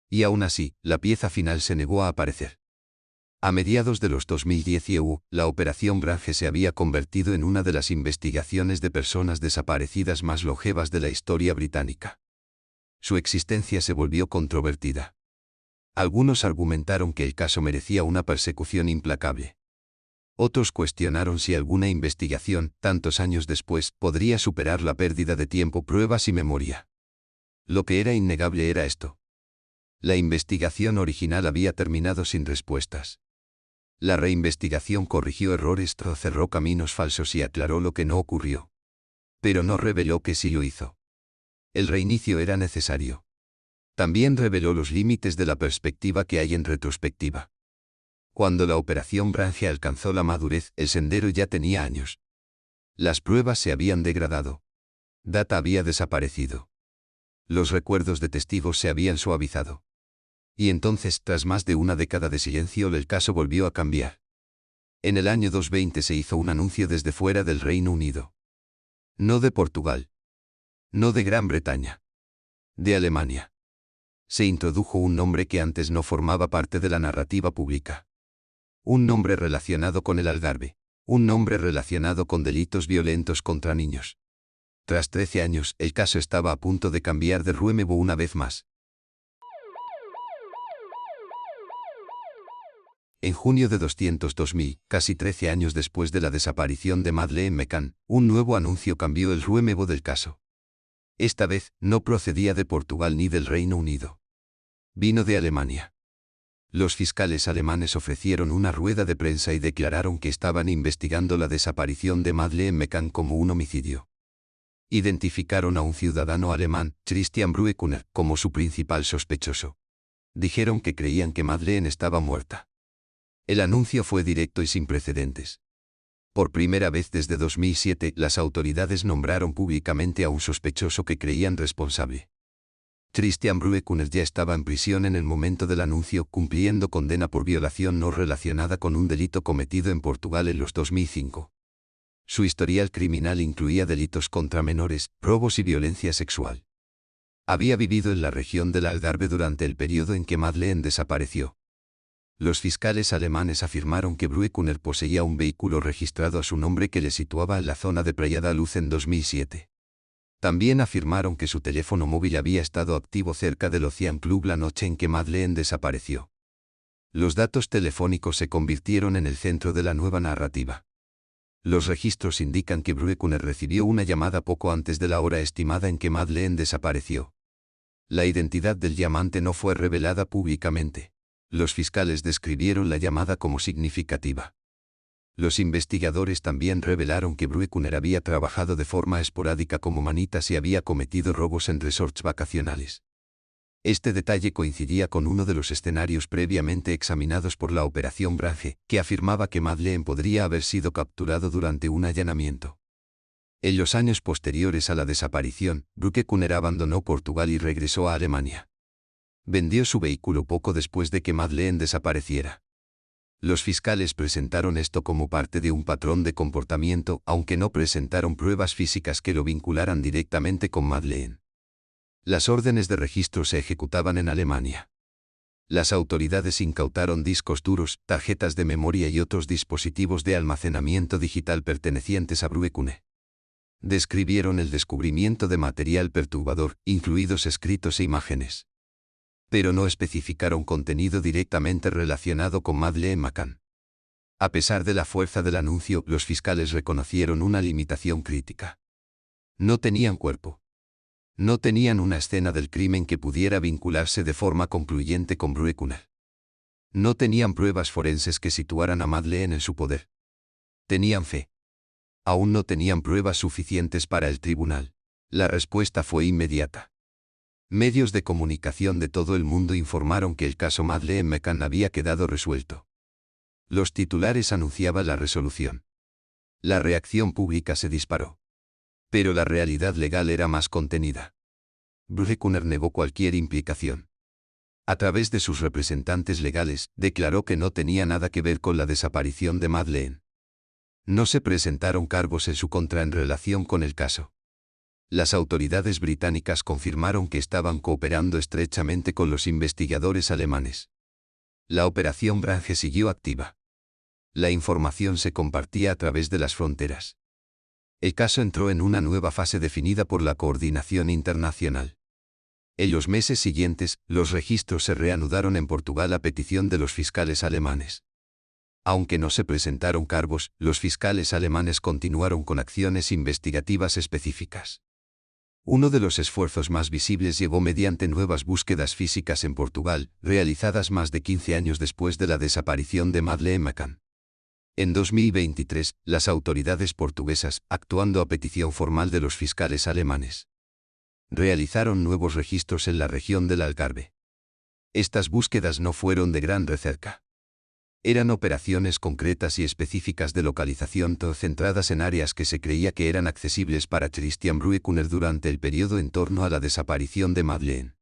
Y aún así, la pieza final se negó a aparecer. A mediados de los 2010 la operación Branche se había convertido en una de las investigaciones de personas desaparecidas más longevas de la historia británica. Su existencia se volvió controvertida. Algunos argumentaron que el caso merecía una persecución implacable. Otros cuestionaron si alguna investigación, tantos años después, podría superar la pérdida de tiempo, pruebas y memoria. Lo que era innegable era esto. La investigación original había terminado sin respuestas. La reinvestigación corrigió errores, cerró caminos falsos y aclaró lo que no ocurrió. Pero no reveló que sí lo hizo. El reinicio era necesario. También reveló los límites de la perspectiva que hay en retrospectiva. Cuando la operación Branche alcanzó la madurez, el sendero ya tenía años. Las pruebas se habían degradado. Data había desaparecido. Los recuerdos de testigos se habían suavizado. Y entonces, tras más de una década de silencio, el caso volvió a cambiar. En el año 2020 se hizo un anuncio desde fuera del Reino Unido. No de Portugal. No de Gran Bretaña. De Alemania. Se introdujo un nombre que antes no formaba parte de la narrativa pública. Un nombre relacionado con el Algarve. Un nombre relacionado con delitos violentos contra niños. Tras 13 años, el caso estaba a punto de cambiar de rumbo una vez más. En junio de 2000, casi 13 años después de la desaparición de Madeleine McCann, un nuevo anuncio cambió el rumbo del caso. Esta vez, no procedía de Portugal ni del Reino Unido. Vino de Alemania. Los fiscales alemanes ofrecieron una rueda de prensa y declararon que estaban investigando la desaparición de Madeleine McCann como un homicidio. Identificaron a un ciudadano alemán, Christian Brueckner, como su principal sospechoso. Dijeron que creían que Madeleine estaba muerta. El anuncio fue directo y sin precedentes. Por primera vez desde 2007, las autoridades nombraron públicamente a un sospechoso que creían responsable. Christian Brueckner ya estaba en prisión en el momento del anuncio, cumpliendo condena por violación no relacionada con un delito cometido en Portugal en los 2005. Su historial criminal incluía delitos contra menores, robos y violencia sexual. Había vivido en la región del Algarve durante el periodo en que Madeleine desapareció. Los fiscales alemanes afirmaron que Brueckner poseía un vehículo registrado a su nombre que le situaba en la zona de Playa da Luz en 2007. También afirmaron que su teléfono móvil había estado activo cerca del Ocean Club la noche en que Madeleine desapareció. Los datos telefónicos se convirtieron en el centro de la nueva narrativa. Los registros indican que Brueckner recibió una llamada poco antes de la hora estimada en que Madeleine desapareció. La identidad del llamante no fue revelada públicamente. Los fiscales describieron la llamada como significativa. Los investigadores también revelaron que Brueckner había trabajado de forma esporádica como manitas y había cometido robos en resorts vacacionales. Este detalle coincidía con uno de los escenarios previamente examinados por la Operación Branche, que afirmaba que Madeleine podría haber sido capturado durante un allanamiento. En los años posteriores a la desaparición, Brueckner abandonó Portugal y regresó a Alemania. Vendió su vehículo poco después de que Madeleine desapareciera. Los fiscales presentaron esto como parte de un patrón de comportamiento, aunque no presentaron pruebas físicas que lo vincularan directamente con Madeleine. Las órdenes de registro se ejecutaban en Alemania. Las autoridades incautaron discos duros, tarjetas de memoria y otros dispositivos de almacenamiento digital pertenecientes a Brueckner. Describieron el descubrimiento de material perturbador, incluidos escritos e imágenes. Pero no especificaron contenido directamente relacionado con Madeleine McCann. A pesar de la fuerza del anuncio, los fiscales reconocieron una limitación crítica. No tenían cuerpo. No tenían una escena del crimen que pudiera vincularse de forma concluyente con Brueckner. No tenían pruebas forenses que situaran a Madeleine en su poder. Tenían fe. Aún no tenían pruebas suficientes para el tribunal. La respuesta fue inmediata. Medios de comunicación de todo el mundo informaron que el caso Madeleine McCann había quedado resuelto. Los titulares anunciaban la resolución. La reacción pública se disparó. Pero la realidad legal era más contenida. Brueckner negó cualquier implicación. A través de sus representantes legales, declaró que no tenía nada que ver con la desaparición de Madeleine. No se presentaron cargos en su contra en relación con el caso. Las autoridades británicas confirmaron que estaban cooperando estrechamente con los investigadores alemanes. La Operación Branche siguió activa. La información se compartía a través de las fronteras. El caso entró en una nueva fase definida por la coordinación internacional. En los meses siguientes, los registros se reanudaron en Portugal a petición de los fiscales alemanes. Aunque no se presentaron cargos, los fiscales alemanes continuaron con acciones investigativas específicas. Uno de los esfuerzos más visibles llegó mediante nuevas búsquedas físicas en Portugal, realizadas más de 15 años después de la desaparición de Madeleine McCann. En 2023, las autoridades portuguesas, actuando a petición formal de los fiscales alemanes, realizaron nuevos registros en la región del Algarve. Estas búsquedas no fueron de gran recerca. Eran operaciones concretas y específicas de localización centradas en áreas que se creía que eran accesibles para Christian Brueckner durante el periodo en torno a la desaparición de Madeleine.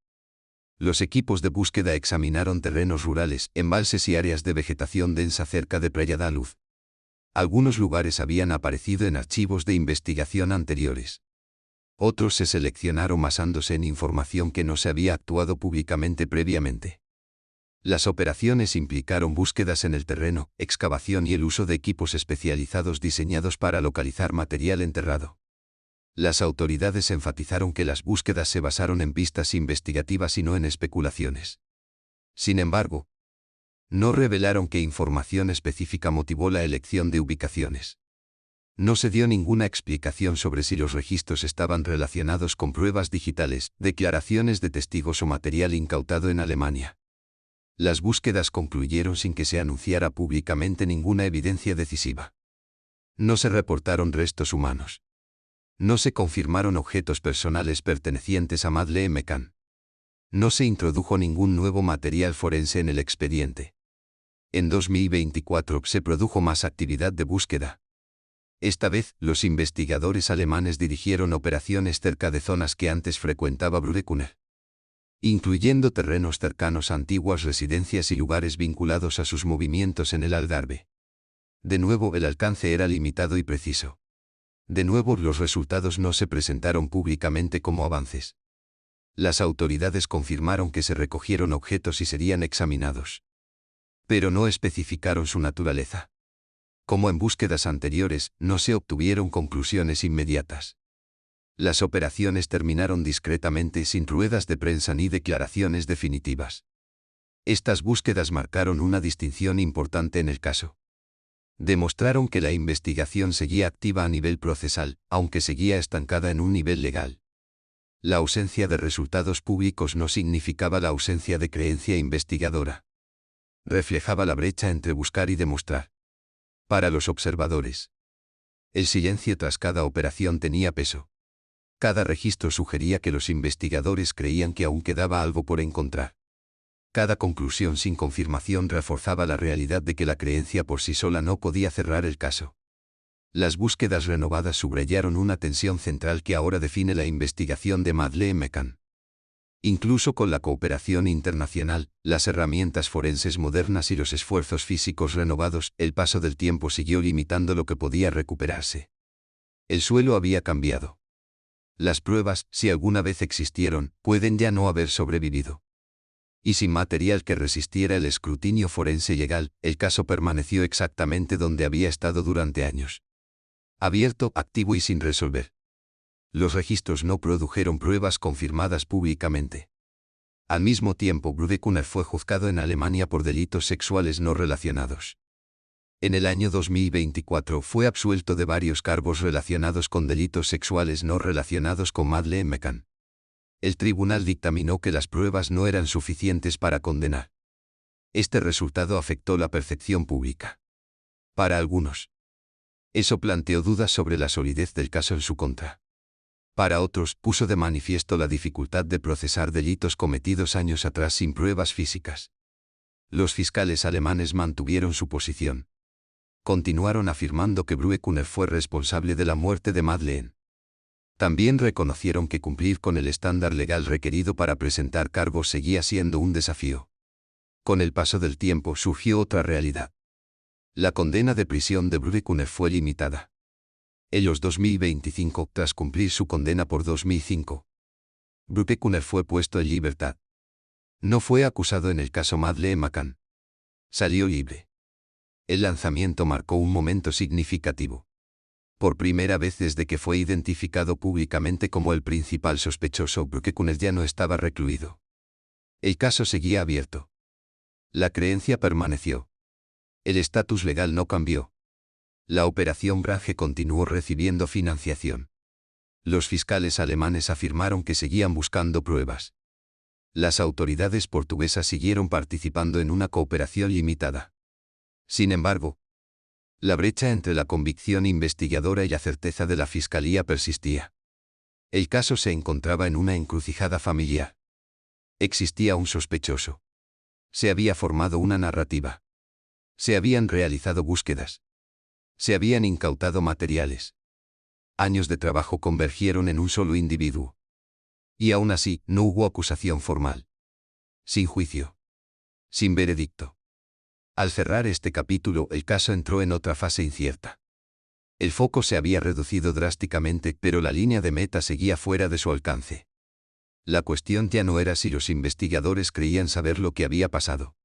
Los equipos de búsqueda examinaron terrenos rurales, embalses y áreas de vegetación densa cerca de Praia da Luz. Algunos lugares habían aparecido en archivos de investigación anteriores. Otros se seleccionaron basándose en información que no se había actuado públicamente previamente. Las operaciones implicaron búsquedas en el terreno, excavación y el uso de equipos especializados diseñados para localizar material enterrado. Las autoridades enfatizaron que las búsquedas se basaron en pistas investigativas y no en especulaciones. Sin embargo, no revelaron qué información específica motivó la elección de ubicaciones. No se dio ninguna explicación sobre si los registros estaban relacionados con pruebas digitales, declaraciones de testigos o material incautado en Alemania. Las búsquedas concluyeron sin que se anunciara públicamente ninguna evidencia decisiva. No se reportaron restos humanos. No se confirmaron objetos personales pertenecientes a Madeleine McCann. No se introdujo ningún nuevo material forense en el expediente. En 2024 se produjo más actividad de búsqueda. Esta vez, los investigadores alemanes dirigieron operaciones cerca de zonas que antes frecuentaba Brueckner, incluyendo terrenos cercanos a antiguas residencias y lugares vinculados a sus movimientos en el Algarve. De nuevo, el alcance era limitado y preciso. De nuevo, los resultados no se presentaron públicamente como avances. Las autoridades confirmaron que se recogieron objetos y serían examinados, pero no especificaron su naturaleza. Como en búsquedas anteriores, no se obtuvieron conclusiones inmediatas. Las operaciones terminaron discretamente sin ruedas de prensa ni declaraciones definitivas. Estas búsquedas marcaron una distinción importante en el caso. Demostraron que la investigación seguía activa a nivel procesal, aunque seguía estancada en un nivel legal. La ausencia de resultados públicos no significaba la ausencia de creencia investigadora. Reflejaba la brecha entre buscar y demostrar. Para los observadores, el silencio tras cada operación tenía peso. Cada registro sugería que los investigadores creían que aún quedaba algo por encontrar. Cada conclusión sin confirmación reforzaba la realidad de que la creencia por sí sola no podía cerrar el caso. Las búsquedas renovadas subrayaron una tensión central que ahora define la investigación de Madeleine McCann. Incluso con la cooperación internacional, las herramientas forenses modernas y los esfuerzos físicos renovados, el paso del tiempo siguió limitando lo que podía recuperarse. El suelo había cambiado. Las pruebas, si alguna vez existieron, pueden ya no haber sobrevivido. Y sin material que resistiera el escrutinio forense legal, el caso permaneció exactamente donde había estado durante años. Abierto, activo y sin resolver. Los registros no produjeron pruebas confirmadas públicamente. Al mismo tiempo, Brudekuner fue juzgado en Alemania por delitos sexuales no relacionados. En el año 2024 fue absuelto de varios cargos relacionados con delitos sexuales no relacionados con Madeleine McCann. El tribunal dictaminó que las pruebas no eran suficientes para condenar. Este resultado afectó la percepción pública. Para algunos, eso planteó dudas sobre la solidez del caso en su contra. Para otros, puso de manifiesto la dificultad de procesar delitos cometidos años atrás sin pruebas físicas. Los fiscales alemanes mantuvieron su posición. Continuaron afirmando que Brudekuner fue responsable de la muerte de Madeleine. También reconocieron que cumplir con el estándar legal requerido para presentar cargos seguía siendo un desafío. Con el paso del tiempo surgió otra realidad. La condena de prisión de Brudekuner fue limitada. En los 2025, tras cumplir su condena por 2005, Brudekuner fue puesto en libertad. No fue acusado en el caso Madeleine McCann. Salió libre. El lanzamiento marcó un momento significativo. Por primera vez desde que fue identificado públicamente como el principal sospechoso, Brudekuner ya no estaba recluido. El caso seguía abierto. La creencia permaneció. El estatus legal no cambió. La operación Brage continuó recibiendo financiación. Los fiscales alemanes afirmaron que seguían buscando pruebas. Las autoridades portuguesas siguieron participando en una cooperación limitada. Sin embargo, la brecha entre la convicción investigadora y la certeza de la fiscalía persistía. El caso se encontraba en una encrucijada familiar. Existía un sospechoso. Se había formado una narrativa. Se habían realizado búsquedas. Se habían incautado materiales. Años de trabajo convergieron en un solo individuo. Y aún así, no hubo acusación formal. Sin juicio. Sin veredicto. Al cerrar este capítulo, el caso entró en otra fase incierta. El foco se había reducido drásticamente, pero la línea de meta seguía fuera de su alcance. La cuestión ya no era si los investigadores creían saber lo que había pasado.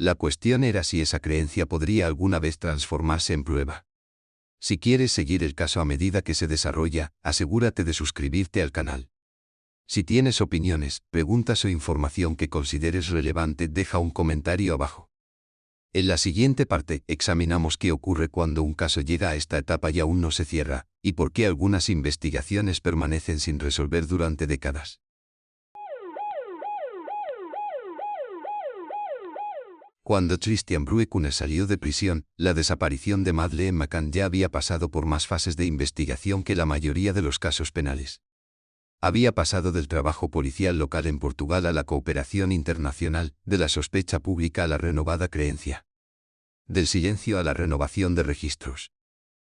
La cuestión era si esa creencia podría alguna vez transformarse en prueba. Si quieres seguir el caso a medida que se desarrolla, asegúrate de suscribirte al canal. Si tienes opiniones, preguntas o información que consideres relevante, deja un comentario abajo. En la siguiente parte, examinamos qué ocurre cuando un caso llega a esta etapa y aún no se cierra, y por qué algunas investigaciones permanecen sin resolver durante décadas. Cuando Christian Brudekuner salió de prisión, la desaparición de Madeleine McCann ya había pasado por más fases de investigación que la mayoría de los casos penales. Había pasado del trabajo policial local en Portugal a la cooperación internacional, de la sospecha pública a la renovada creencia. Del silencio a la renovación de registros.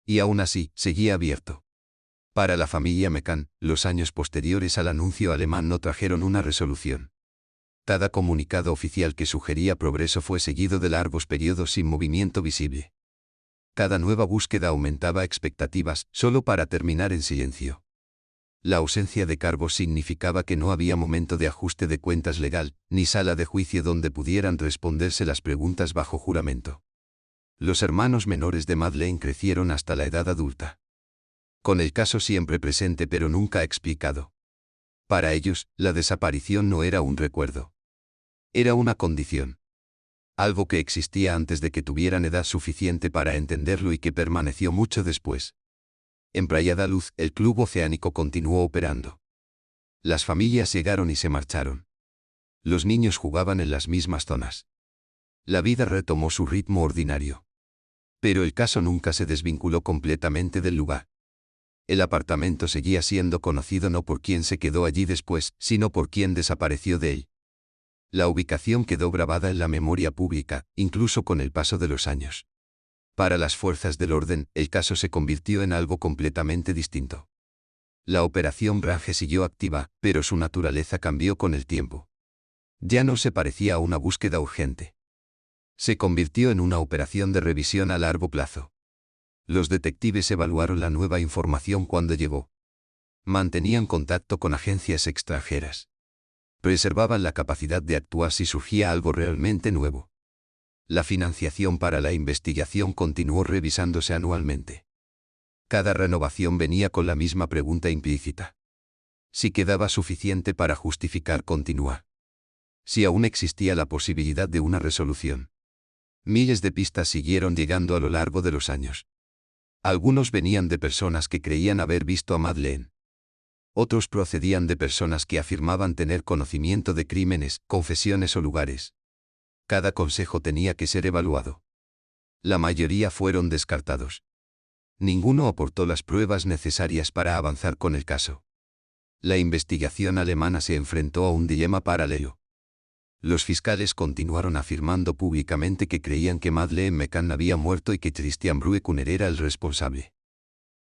Y aún así, seguía abierto. Para la familia McCann, los años posteriores al anuncio alemán no trajeron una resolución. Cada comunicado oficial que sugería progreso fue seguido de largos periodos sin movimiento visible. Cada nueva búsqueda aumentaba expectativas, solo para terminar en silencio. La ausencia de cargos significaba que no había momento de ajuste de cuentas legal, ni sala de juicio donde pudieran responderse las preguntas bajo juramento. Los hermanos menores de Madeleine crecieron hasta la edad adulta. Con el caso siempre presente pero nunca explicado. Para ellos, la desaparición no era un recuerdo. Era una condición. Algo que existía antes de que tuvieran edad suficiente para entenderlo y que permaneció mucho después. En Praia da Luz, el club oceánico continuó operando. Las familias llegaron y se marcharon. Los niños jugaban en las mismas zonas. La vida retomó su ritmo ordinario. Pero el caso nunca se desvinculó completamente del lugar. El apartamento seguía siendo conocido no por quien se quedó allí después, sino por quien desapareció de él. La ubicación quedó grabada en la memoria pública, incluso con el paso de los años. Para las fuerzas del orden, el caso se convirtió en algo completamente distinto. La operación Brage siguió activa, pero su naturaleza cambió con el tiempo. Ya no se parecía a una búsqueda urgente. Se convirtió en una operación de revisión a largo plazo. Los detectives evaluaron la nueva información cuando llegó. Mantenían contacto con agencias extranjeras. Preservaban la capacidad de actuar si surgía algo realmente nuevo. La financiación para la investigación continuó revisándose anualmente. Cada renovación venía con la misma pregunta implícita. Si quedaba suficiente para justificar continuar. Si aún existía la posibilidad de una resolución. Miles de pistas siguieron llegando a lo largo de los años. Algunos venían de personas que creían haber visto a Madeleine. Otros procedían de personas que afirmaban tener conocimiento de crímenes, confesiones o lugares. Cada consejo tenía que ser evaluado. La mayoría fueron descartados. Ninguno aportó las pruebas necesarias para avanzar con el caso. La investigación alemana se enfrentó a un dilema paralelo. Los fiscales continuaron afirmando públicamente que creían que Madeleine McCann había muerto y que Christian Bruekner era el responsable.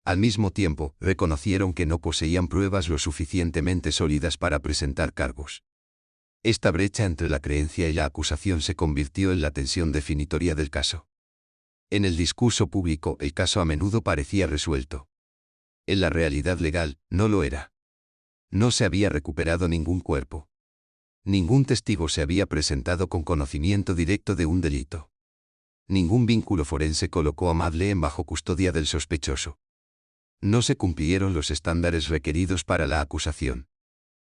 Al mismo tiempo, reconocieron que no poseían pruebas lo suficientemente sólidas para presentar cargos. Esta brecha entre la creencia y la acusación se convirtió en la tensión definitoria del caso. En el discurso público, el caso a menudo parecía resuelto. En la realidad legal, no lo era. No se había recuperado ningún cuerpo. Ningún testigo se había presentado con conocimiento directo de un delito. Ningún vínculo forense colocó a Madeleine bajo custodia del sospechoso. No se cumplieron los estándares requeridos para la acusación.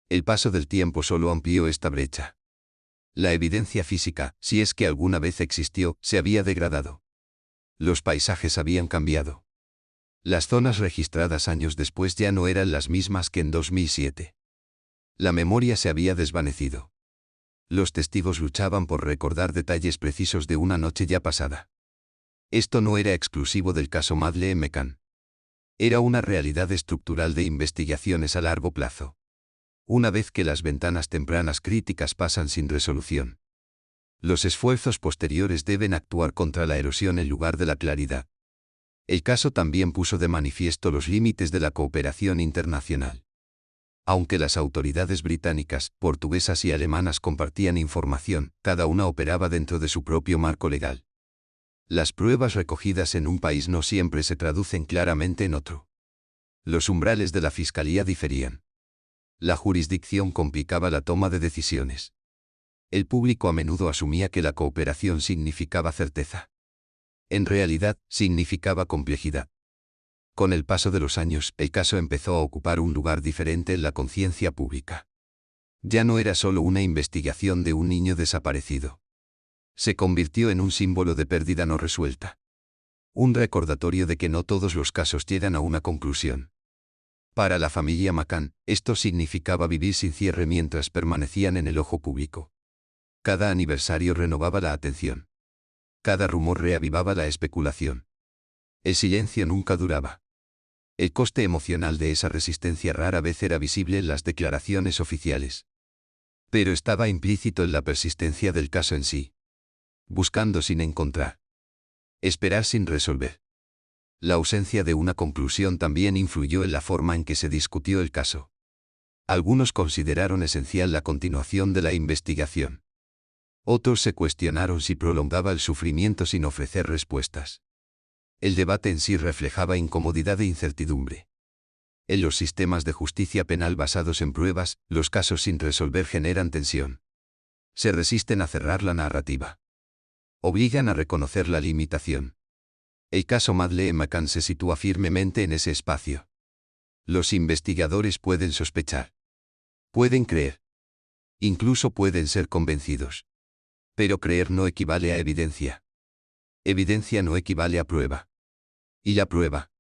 El paso del tiempo solo amplió esta brecha. La evidencia física, si es que alguna vez existió, se había degradado. Los paisajes habían cambiado. Las zonas registradas años después ya no eran las mismas que en 2007. La memoria se había desvanecido. Los testigos luchaban por recordar detalles precisos de una noche ya pasada. Esto no era exclusivo del caso Madeleine McCann. Era una realidad estructural de investigaciones a largo plazo. Una vez que las ventanas tempranas críticas pasan sin resolución, los esfuerzos posteriores deben actuar contra la erosión en lugar de la claridad. El caso también puso de manifiesto los límites de la cooperación internacional. Aunque las autoridades británicas, portuguesas y alemanas compartían información, cada una operaba dentro de su propio marco legal. Las pruebas recogidas en un país no siempre se traducen claramente en otro. Los umbrales de la fiscalía diferían. La jurisdicción complicaba la toma de decisiones. El público a menudo asumía que la cooperación significaba certeza. En realidad, significaba complejidad. Con el paso de los años, el caso empezó a ocupar un lugar diferente en la conciencia pública. Ya no era solo una investigación de un niño desaparecido. Se convirtió en un símbolo de pérdida no resuelta. Un recordatorio de que no todos los casos llegan a una conclusión. Para la familia McCann, esto significaba vivir sin cierre mientras permanecían en el ojo público. Cada aniversario renovaba la atención. Cada rumor reavivaba la especulación. El silencio nunca duraba. El coste emocional de esa resistencia rara vez era visible en las declaraciones oficiales. Pero estaba implícito en la persistencia del caso en sí. Buscando sin encontrar. Esperar sin resolver. La ausencia de una conclusión también influyó en la forma en que se discutió el caso. Algunos consideraron esencial la continuación de la investigación. Otros se cuestionaron si prolongaba el sufrimiento sin ofrecer respuestas. El debate en sí reflejaba incomodidad e incertidumbre. En los sistemas de justicia penal basados en pruebas, los casos sin resolver generan tensión. Se resisten a cerrar la narrativa. Obligan a reconocer la limitación. El caso Madeleine McCann se sitúa firmemente en ese espacio. Los investigadores pueden sospechar. Pueden creer. Incluso pueden ser convencidos. Pero creer no equivale a evidencia. Evidencia no equivale a prueba. Y la prueba,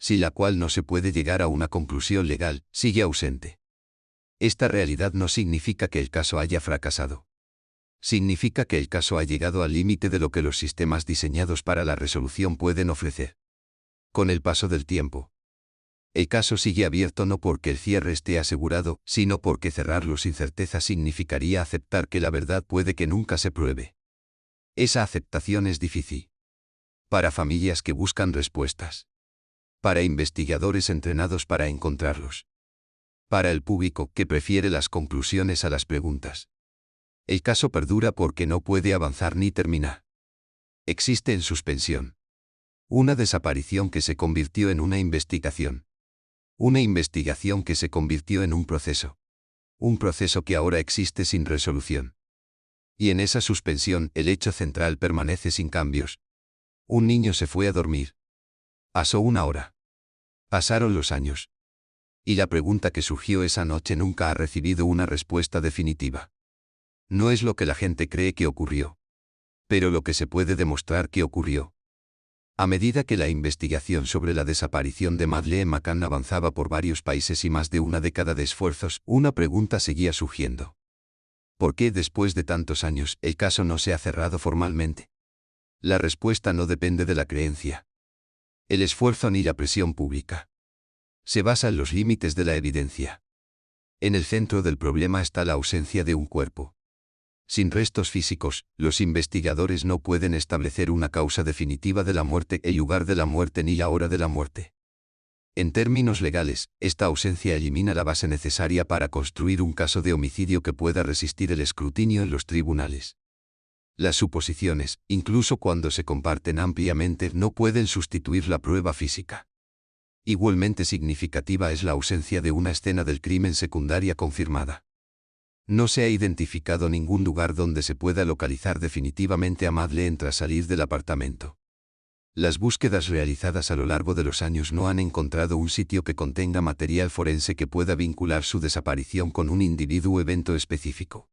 sin la cual no se puede llegar a una conclusión legal, sigue ausente. Esta realidad no significa que el caso haya fracasado. Significa que el caso ha llegado al límite de lo que los sistemas diseñados para la resolución pueden ofrecer. Con el paso del tiempo, el caso sigue abierto no porque el cierre esté asegurado, sino porque cerrarlo sin certeza significaría aceptar que la verdad puede que nunca se pruebe. Esa aceptación es difícil. Para familias que buscan respuestas. Para investigadores entrenados para encontrarlos. Para el público que prefiere las conclusiones a las preguntas. El caso perdura porque no puede avanzar ni terminar. Existe en suspensión. Una desaparición que se convirtió en una investigación. Una investigación que se convirtió en un proceso. Un proceso que ahora existe sin resolución. Y en esa suspensión el hecho central permanece sin cambios. Un niño se fue a dormir. Pasó una hora. Pasaron los años. Y la pregunta que surgió esa noche nunca ha recibido una respuesta definitiva. No es lo que la gente cree que ocurrió. Pero lo que se puede demostrar que ocurrió. A medida que la investigación sobre la desaparición de Madeleine McCann avanzaba por varios países y más de una década de esfuerzos, una pregunta seguía surgiendo. ¿Por qué después de tantos años el caso no se ha cerrado formalmente? La respuesta no depende de la creencia, el esfuerzo ni la presión pública. Se basa en los límites de la evidencia. En el centro del problema está la ausencia de un cuerpo. Sin restos físicos, los investigadores no pueden establecer una causa definitiva de la muerte, el lugar de la muerte ni la hora de la muerte. En términos legales, esta ausencia elimina la base necesaria para construir un caso de homicidio que pueda resistir el escrutinio en los tribunales. Las suposiciones, incluso cuando se comparten ampliamente, no pueden sustituir la prueba física. Igualmente significativa es la ausencia de una escena del crimen secundaria confirmada. No se ha identificado ningún lugar donde se pueda localizar definitivamente a Madeleine tras salir del apartamento. Las búsquedas realizadas a lo largo de los años no han encontrado un sitio que contenga material forense que pueda vincular su desaparición con un individuo o evento específico.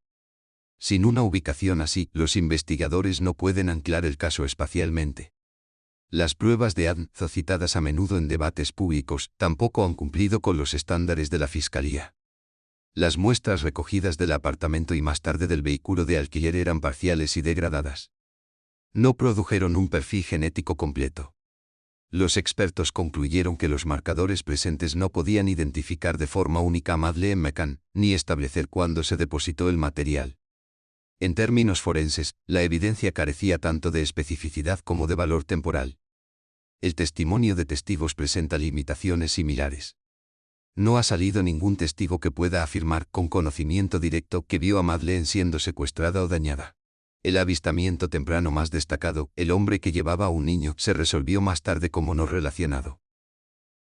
Sin una ubicación así, los investigadores no pueden anclar el caso espacialmente. Las pruebas de ADN, citadas a menudo en debates públicos, tampoco han cumplido con los estándares de la Fiscalía. Las muestras recogidas del apartamento y más tarde del vehículo de alquiler eran parciales y degradadas. No produjeron un perfil genético completo. Los expertos concluyeron que los marcadores presentes no podían identificar de forma única a Madeleine McCann, ni establecer cuándo se depositó el material. En términos forenses, la evidencia carecía tanto de especificidad como de valor temporal. El testimonio de testigos presenta limitaciones similares. No ha salido ningún testigo que pueda afirmar con conocimiento directo que vio a Madeleine siendo secuestrada o dañada. El avistamiento temprano más destacado, el hombre que llevaba a un niño, se resolvió más tarde como no relacionado.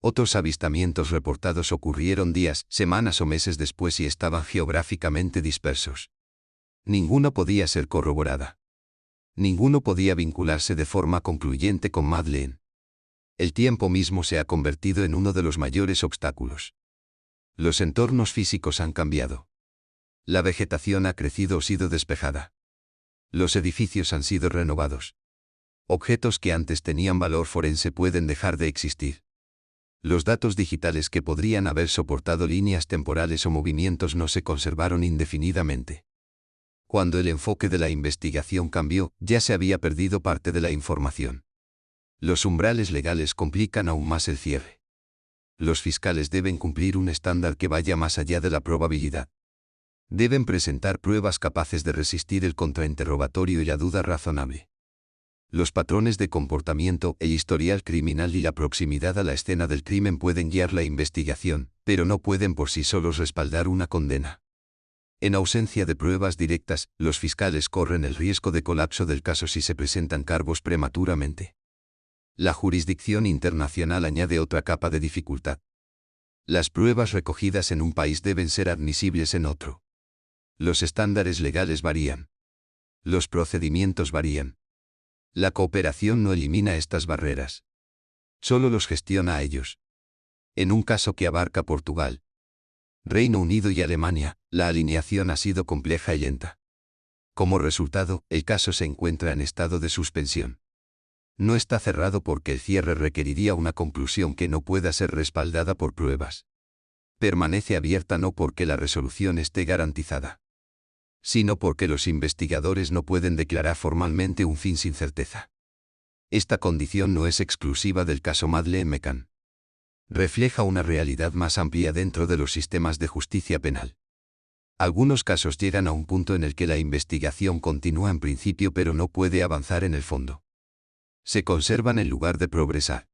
Otros avistamientos reportados ocurrieron días, semanas o meses después y estaban geográficamente dispersos. Ninguno podía ser corroborada. Ninguno podía vincularse de forma concluyente con Madeleine. El tiempo mismo se ha convertido en uno de los mayores obstáculos. Los entornos físicos han cambiado. La vegetación ha crecido o sido despejada. Los edificios han sido renovados. Objetos que antes tenían valor forense pueden dejar de existir. Los datos digitales que podrían haber soportado líneas temporales o movimientos no se conservaron indefinidamente. Cuando el enfoque de la investigación cambió, ya se había perdido parte de la información. Los umbrales legales complican aún más el cierre. Los fiscales deben cumplir un estándar que vaya más allá de la probabilidad. Deben presentar pruebas capaces de resistir el contrainterrogatorio y la duda razonable. Los patrones de comportamiento, el historial criminal y la proximidad a la escena del crimen pueden guiar la investigación, pero no pueden por sí solos respaldar una condena. En ausencia de pruebas directas, los fiscales corren el riesgo de colapso del caso si se presentan cargos prematuramente. La jurisdicción internacional añade otra capa de dificultad. Las pruebas recogidas en un país deben ser admisibles en otro. Los estándares legales varían. Los procedimientos varían. La cooperación no elimina estas barreras. Solo los gestiona a ellos. En un caso que abarca Portugal, Reino Unido y Alemania, la alineación ha sido compleja y lenta. Como resultado, el caso se encuentra en estado de suspensión. No está cerrado porque el cierre requeriría una conclusión que no pueda ser respaldada por pruebas. Permanece abierta no porque la resolución esté garantizada, sino porque los investigadores no pueden declarar formalmente un fin sin certeza. Esta condición no es exclusiva del caso Madeleine McCann. Refleja una realidad más amplia dentro de los sistemas de justicia penal. Algunos casos llegan a un punto en el que la investigación continúa en principio pero no puede avanzar en el fondo. Se conservan en lugar de progresar.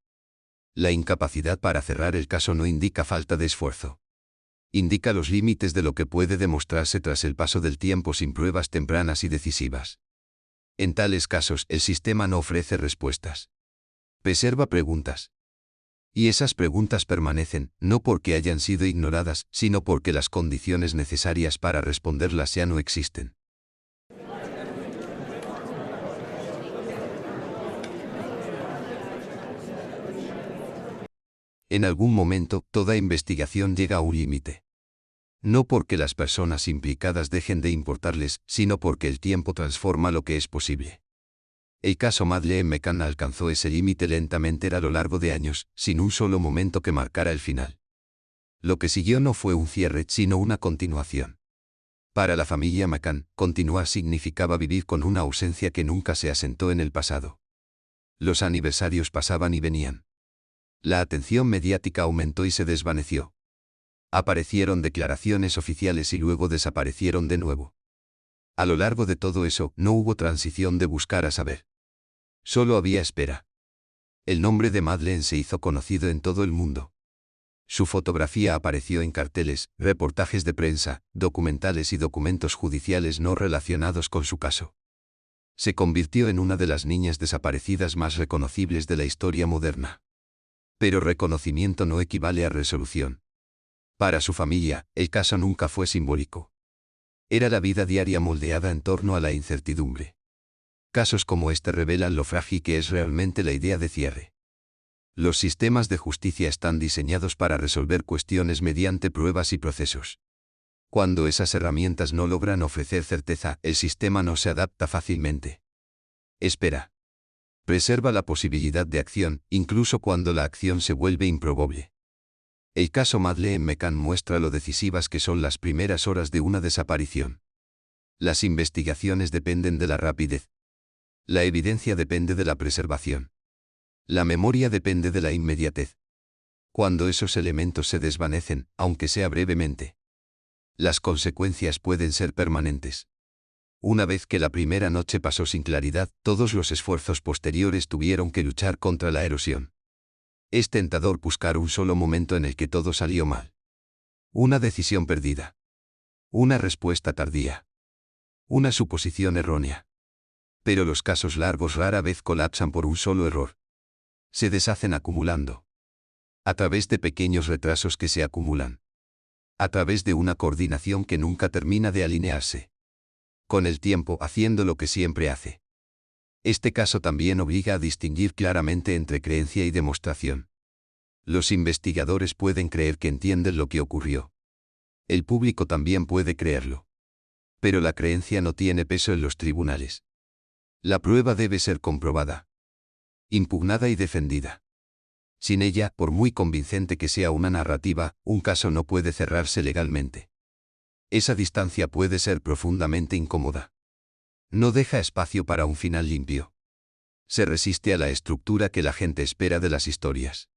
La incapacidad para cerrar el caso no indica falta de esfuerzo. Indica los límites de lo que puede demostrarse tras el paso del tiempo sin pruebas tempranas y decisivas. En tales casos, el sistema no ofrece respuestas. Preserva preguntas. Y esas preguntas permanecen, no porque hayan sido ignoradas, sino porque las condiciones necesarias para responderlas ya no existen. En algún momento, toda investigación llega a un límite. No porque las personas implicadas dejen de importarles, sino porque el tiempo transforma lo que es posible. El caso Madeleine McCann alcanzó ese límite lentamente a lo largo de años, sin un solo momento que marcara el final. Lo que siguió no fue un cierre, sino una continuación. Para la familia McCann, continuar significaba vivir con una ausencia que nunca se asentó en el pasado. Los aniversarios pasaban y venían. La atención mediática aumentó y se desvaneció. Aparecieron declaraciones oficiales y luego desaparecieron de nuevo. A lo largo de todo eso, no hubo transición de buscar a saber. Solo había espera. El nombre de Madeleine se hizo conocido en todo el mundo. Su fotografía apareció en carteles, reportajes de prensa, documentales y documentos judiciales no relacionados con su caso. Se convirtió en una de las niñas desaparecidas más reconocibles de la historia moderna. Pero reconocimiento no equivale a resolución. Para su familia, el caso nunca fue simbólico. Era la vida diaria moldeada en torno a la incertidumbre. Casos como este revelan lo frágil que es realmente la idea de cierre. Los sistemas de justicia están diseñados para resolver cuestiones mediante pruebas y procesos. Cuando esas herramientas no logran ofrecer certeza, el sistema no se adapta fácilmente. Espera. Preserva la posibilidad de acción, incluso cuando la acción se vuelve improbable. El caso Madeleine McCann muestra lo decisivas que son las primeras horas de una desaparición. Las investigaciones dependen de la rapidez. La evidencia depende de la preservación. La memoria depende de la inmediatez. Cuando esos elementos se desvanecen, aunque sea brevemente, las consecuencias pueden ser permanentes. Una vez que la primera noche pasó sin claridad, todos los esfuerzos posteriores tuvieron que luchar contra la erosión. Es tentador buscar un solo momento en el que todo salió mal. Una decisión perdida. Una respuesta tardía. Una suposición errónea. Pero los casos largos rara vez colapsan por un solo error. Se deshacen acumulando. A través de pequeños retrasos que se acumulan. A través de una coordinación que nunca termina de alinearse. Con el tiempo haciendo lo que siempre hace. Este caso también obliga a distinguir claramente entre creencia y demostración. Los investigadores pueden creer que entienden lo que ocurrió. El público también puede creerlo. Pero la creencia no tiene peso en los tribunales. La prueba debe ser comprobada, impugnada y defendida. Sin ella, por muy convincente que sea una narrativa, un caso no puede cerrarse legalmente. Esa distancia puede ser profundamente incómoda. No deja espacio para un final limpio. Se resiste a la estructura que la gente espera de las historias.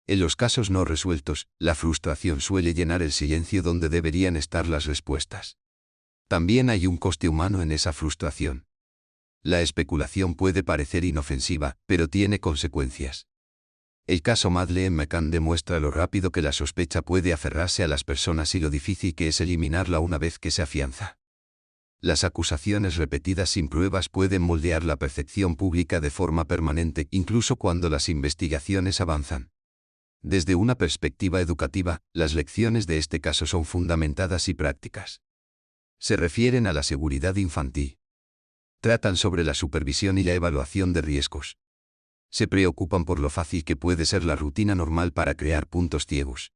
En los casos no resueltos, la frustración suele llenar el silencio donde deberían estar las respuestas. También hay un coste humano en esa frustración. La especulación puede parecer inofensiva, pero tiene consecuencias. El caso Madeleine McCann demuestra lo rápido que la sospecha puede aferrarse a las personas y lo difícil que es eliminarla una vez que se afianza. Las acusaciones repetidas sin pruebas pueden moldear la percepción pública de forma permanente, incluso cuando las investigaciones avanzan. Desde una perspectiva educativa, las lecciones de este caso son fundamentadas y prácticas. Se refieren a la seguridad infantil. Tratan sobre la supervisión y la evaluación de riesgos. Se preocupan por lo fácil que puede ser la rutina normal para crear puntos ciegos.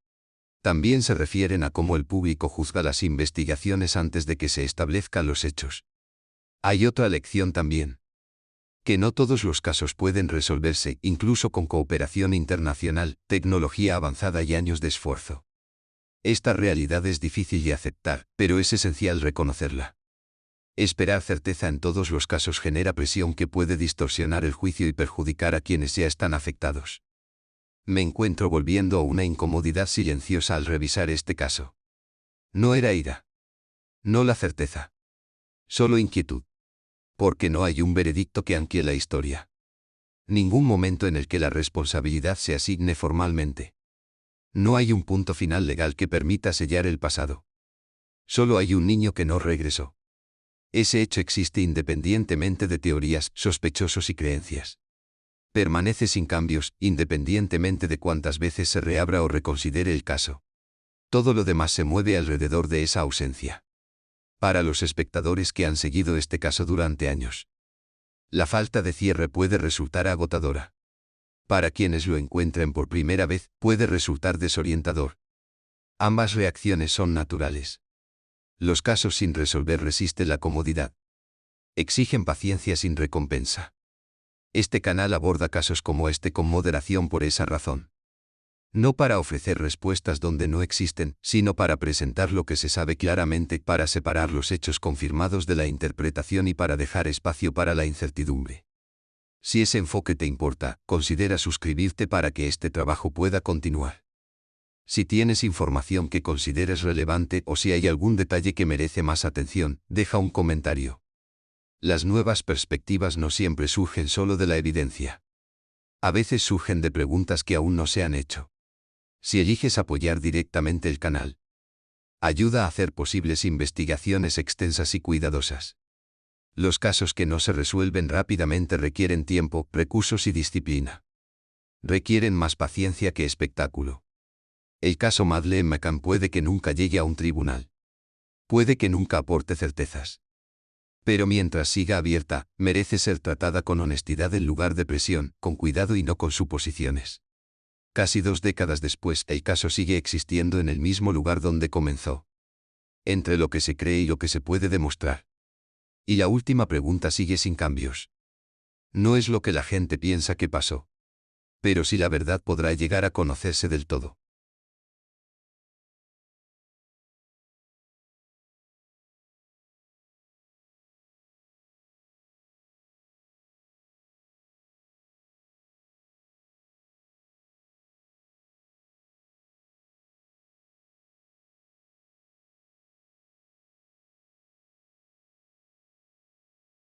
También se refieren a cómo el público juzga las investigaciones antes de que se establezcan los hechos. Hay otra lección también. Que no todos los casos pueden resolverse, incluso con cooperación internacional, tecnología avanzada y años de esfuerzo. Esta realidad es difícil de aceptar, pero es esencial reconocerla. Esperar certeza en todos los casos genera presión que puede distorsionar el juicio y perjudicar a quienes ya están afectados. Me encuentro volviendo a una incomodidad silenciosa al revisar este caso. No era ira. No la certeza. Solo inquietud. Porque no hay un veredicto que anquie la historia. Ningún momento en el que la responsabilidad se asigne formalmente. No hay un punto final legal que permita sellar el pasado. Solo hay un niño que no regresó. Ese hecho existe independientemente de teorías, sospechosos y creencias. Permanece sin cambios, independientemente de cuántas veces se reabra o reconsidere el caso. Todo lo demás se mueve alrededor de esa ausencia. Para los espectadores que han seguido este caso durante años, la falta de cierre puede resultar agotadora. Para quienes lo encuentren por primera vez, puede resultar desorientador. Ambas reacciones son naturales. Los casos sin resolver resisten la comodidad. Exigen paciencia sin recompensa. Este canal aborda casos como este con moderación por esa razón. No para ofrecer respuestas donde no existen, sino para presentar lo que se sabe claramente, para separar los hechos confirmados de la interpretación y para dejar espacio para la incertidumbre. Si ese enfoque te importa, considera suscribirte para que este trabajo pueda continuar. Si tienes información que consideres relevante o si hay algún detalle que merece más atención, deja un comentario. Las nuevas perspectivas no siempre surgen solo de la evidencia. A veces surgen de preguntas que aún no se han hecho. Si eliges apoyar directamente el canal, ayuda a hacer posibles investigaciones extensas y cuidadosas. Los casos que no se resuelven rápidamente requieren tiempo, recursos y disciplina. Requieren más paciencia que espectáculo. El caso Madeleine McCann puede que nunca llegue a un tribunal. Puede que nunca aporte certezas. Pero mientras siga abierta, merece ser tratada con honestidad en lugar de presión, con cuidado y no con suposiciones. Casi 2 décadas después, el caso sigue existiendo en el mismo lugar donde comenzó. Entre lo que se cree y lo que se puede demostrar. Y la última pregunta sigue sin cambios. No es lo que la gente piensa que pasó. Pero si la verdad podrá llegar a conocerse del todo.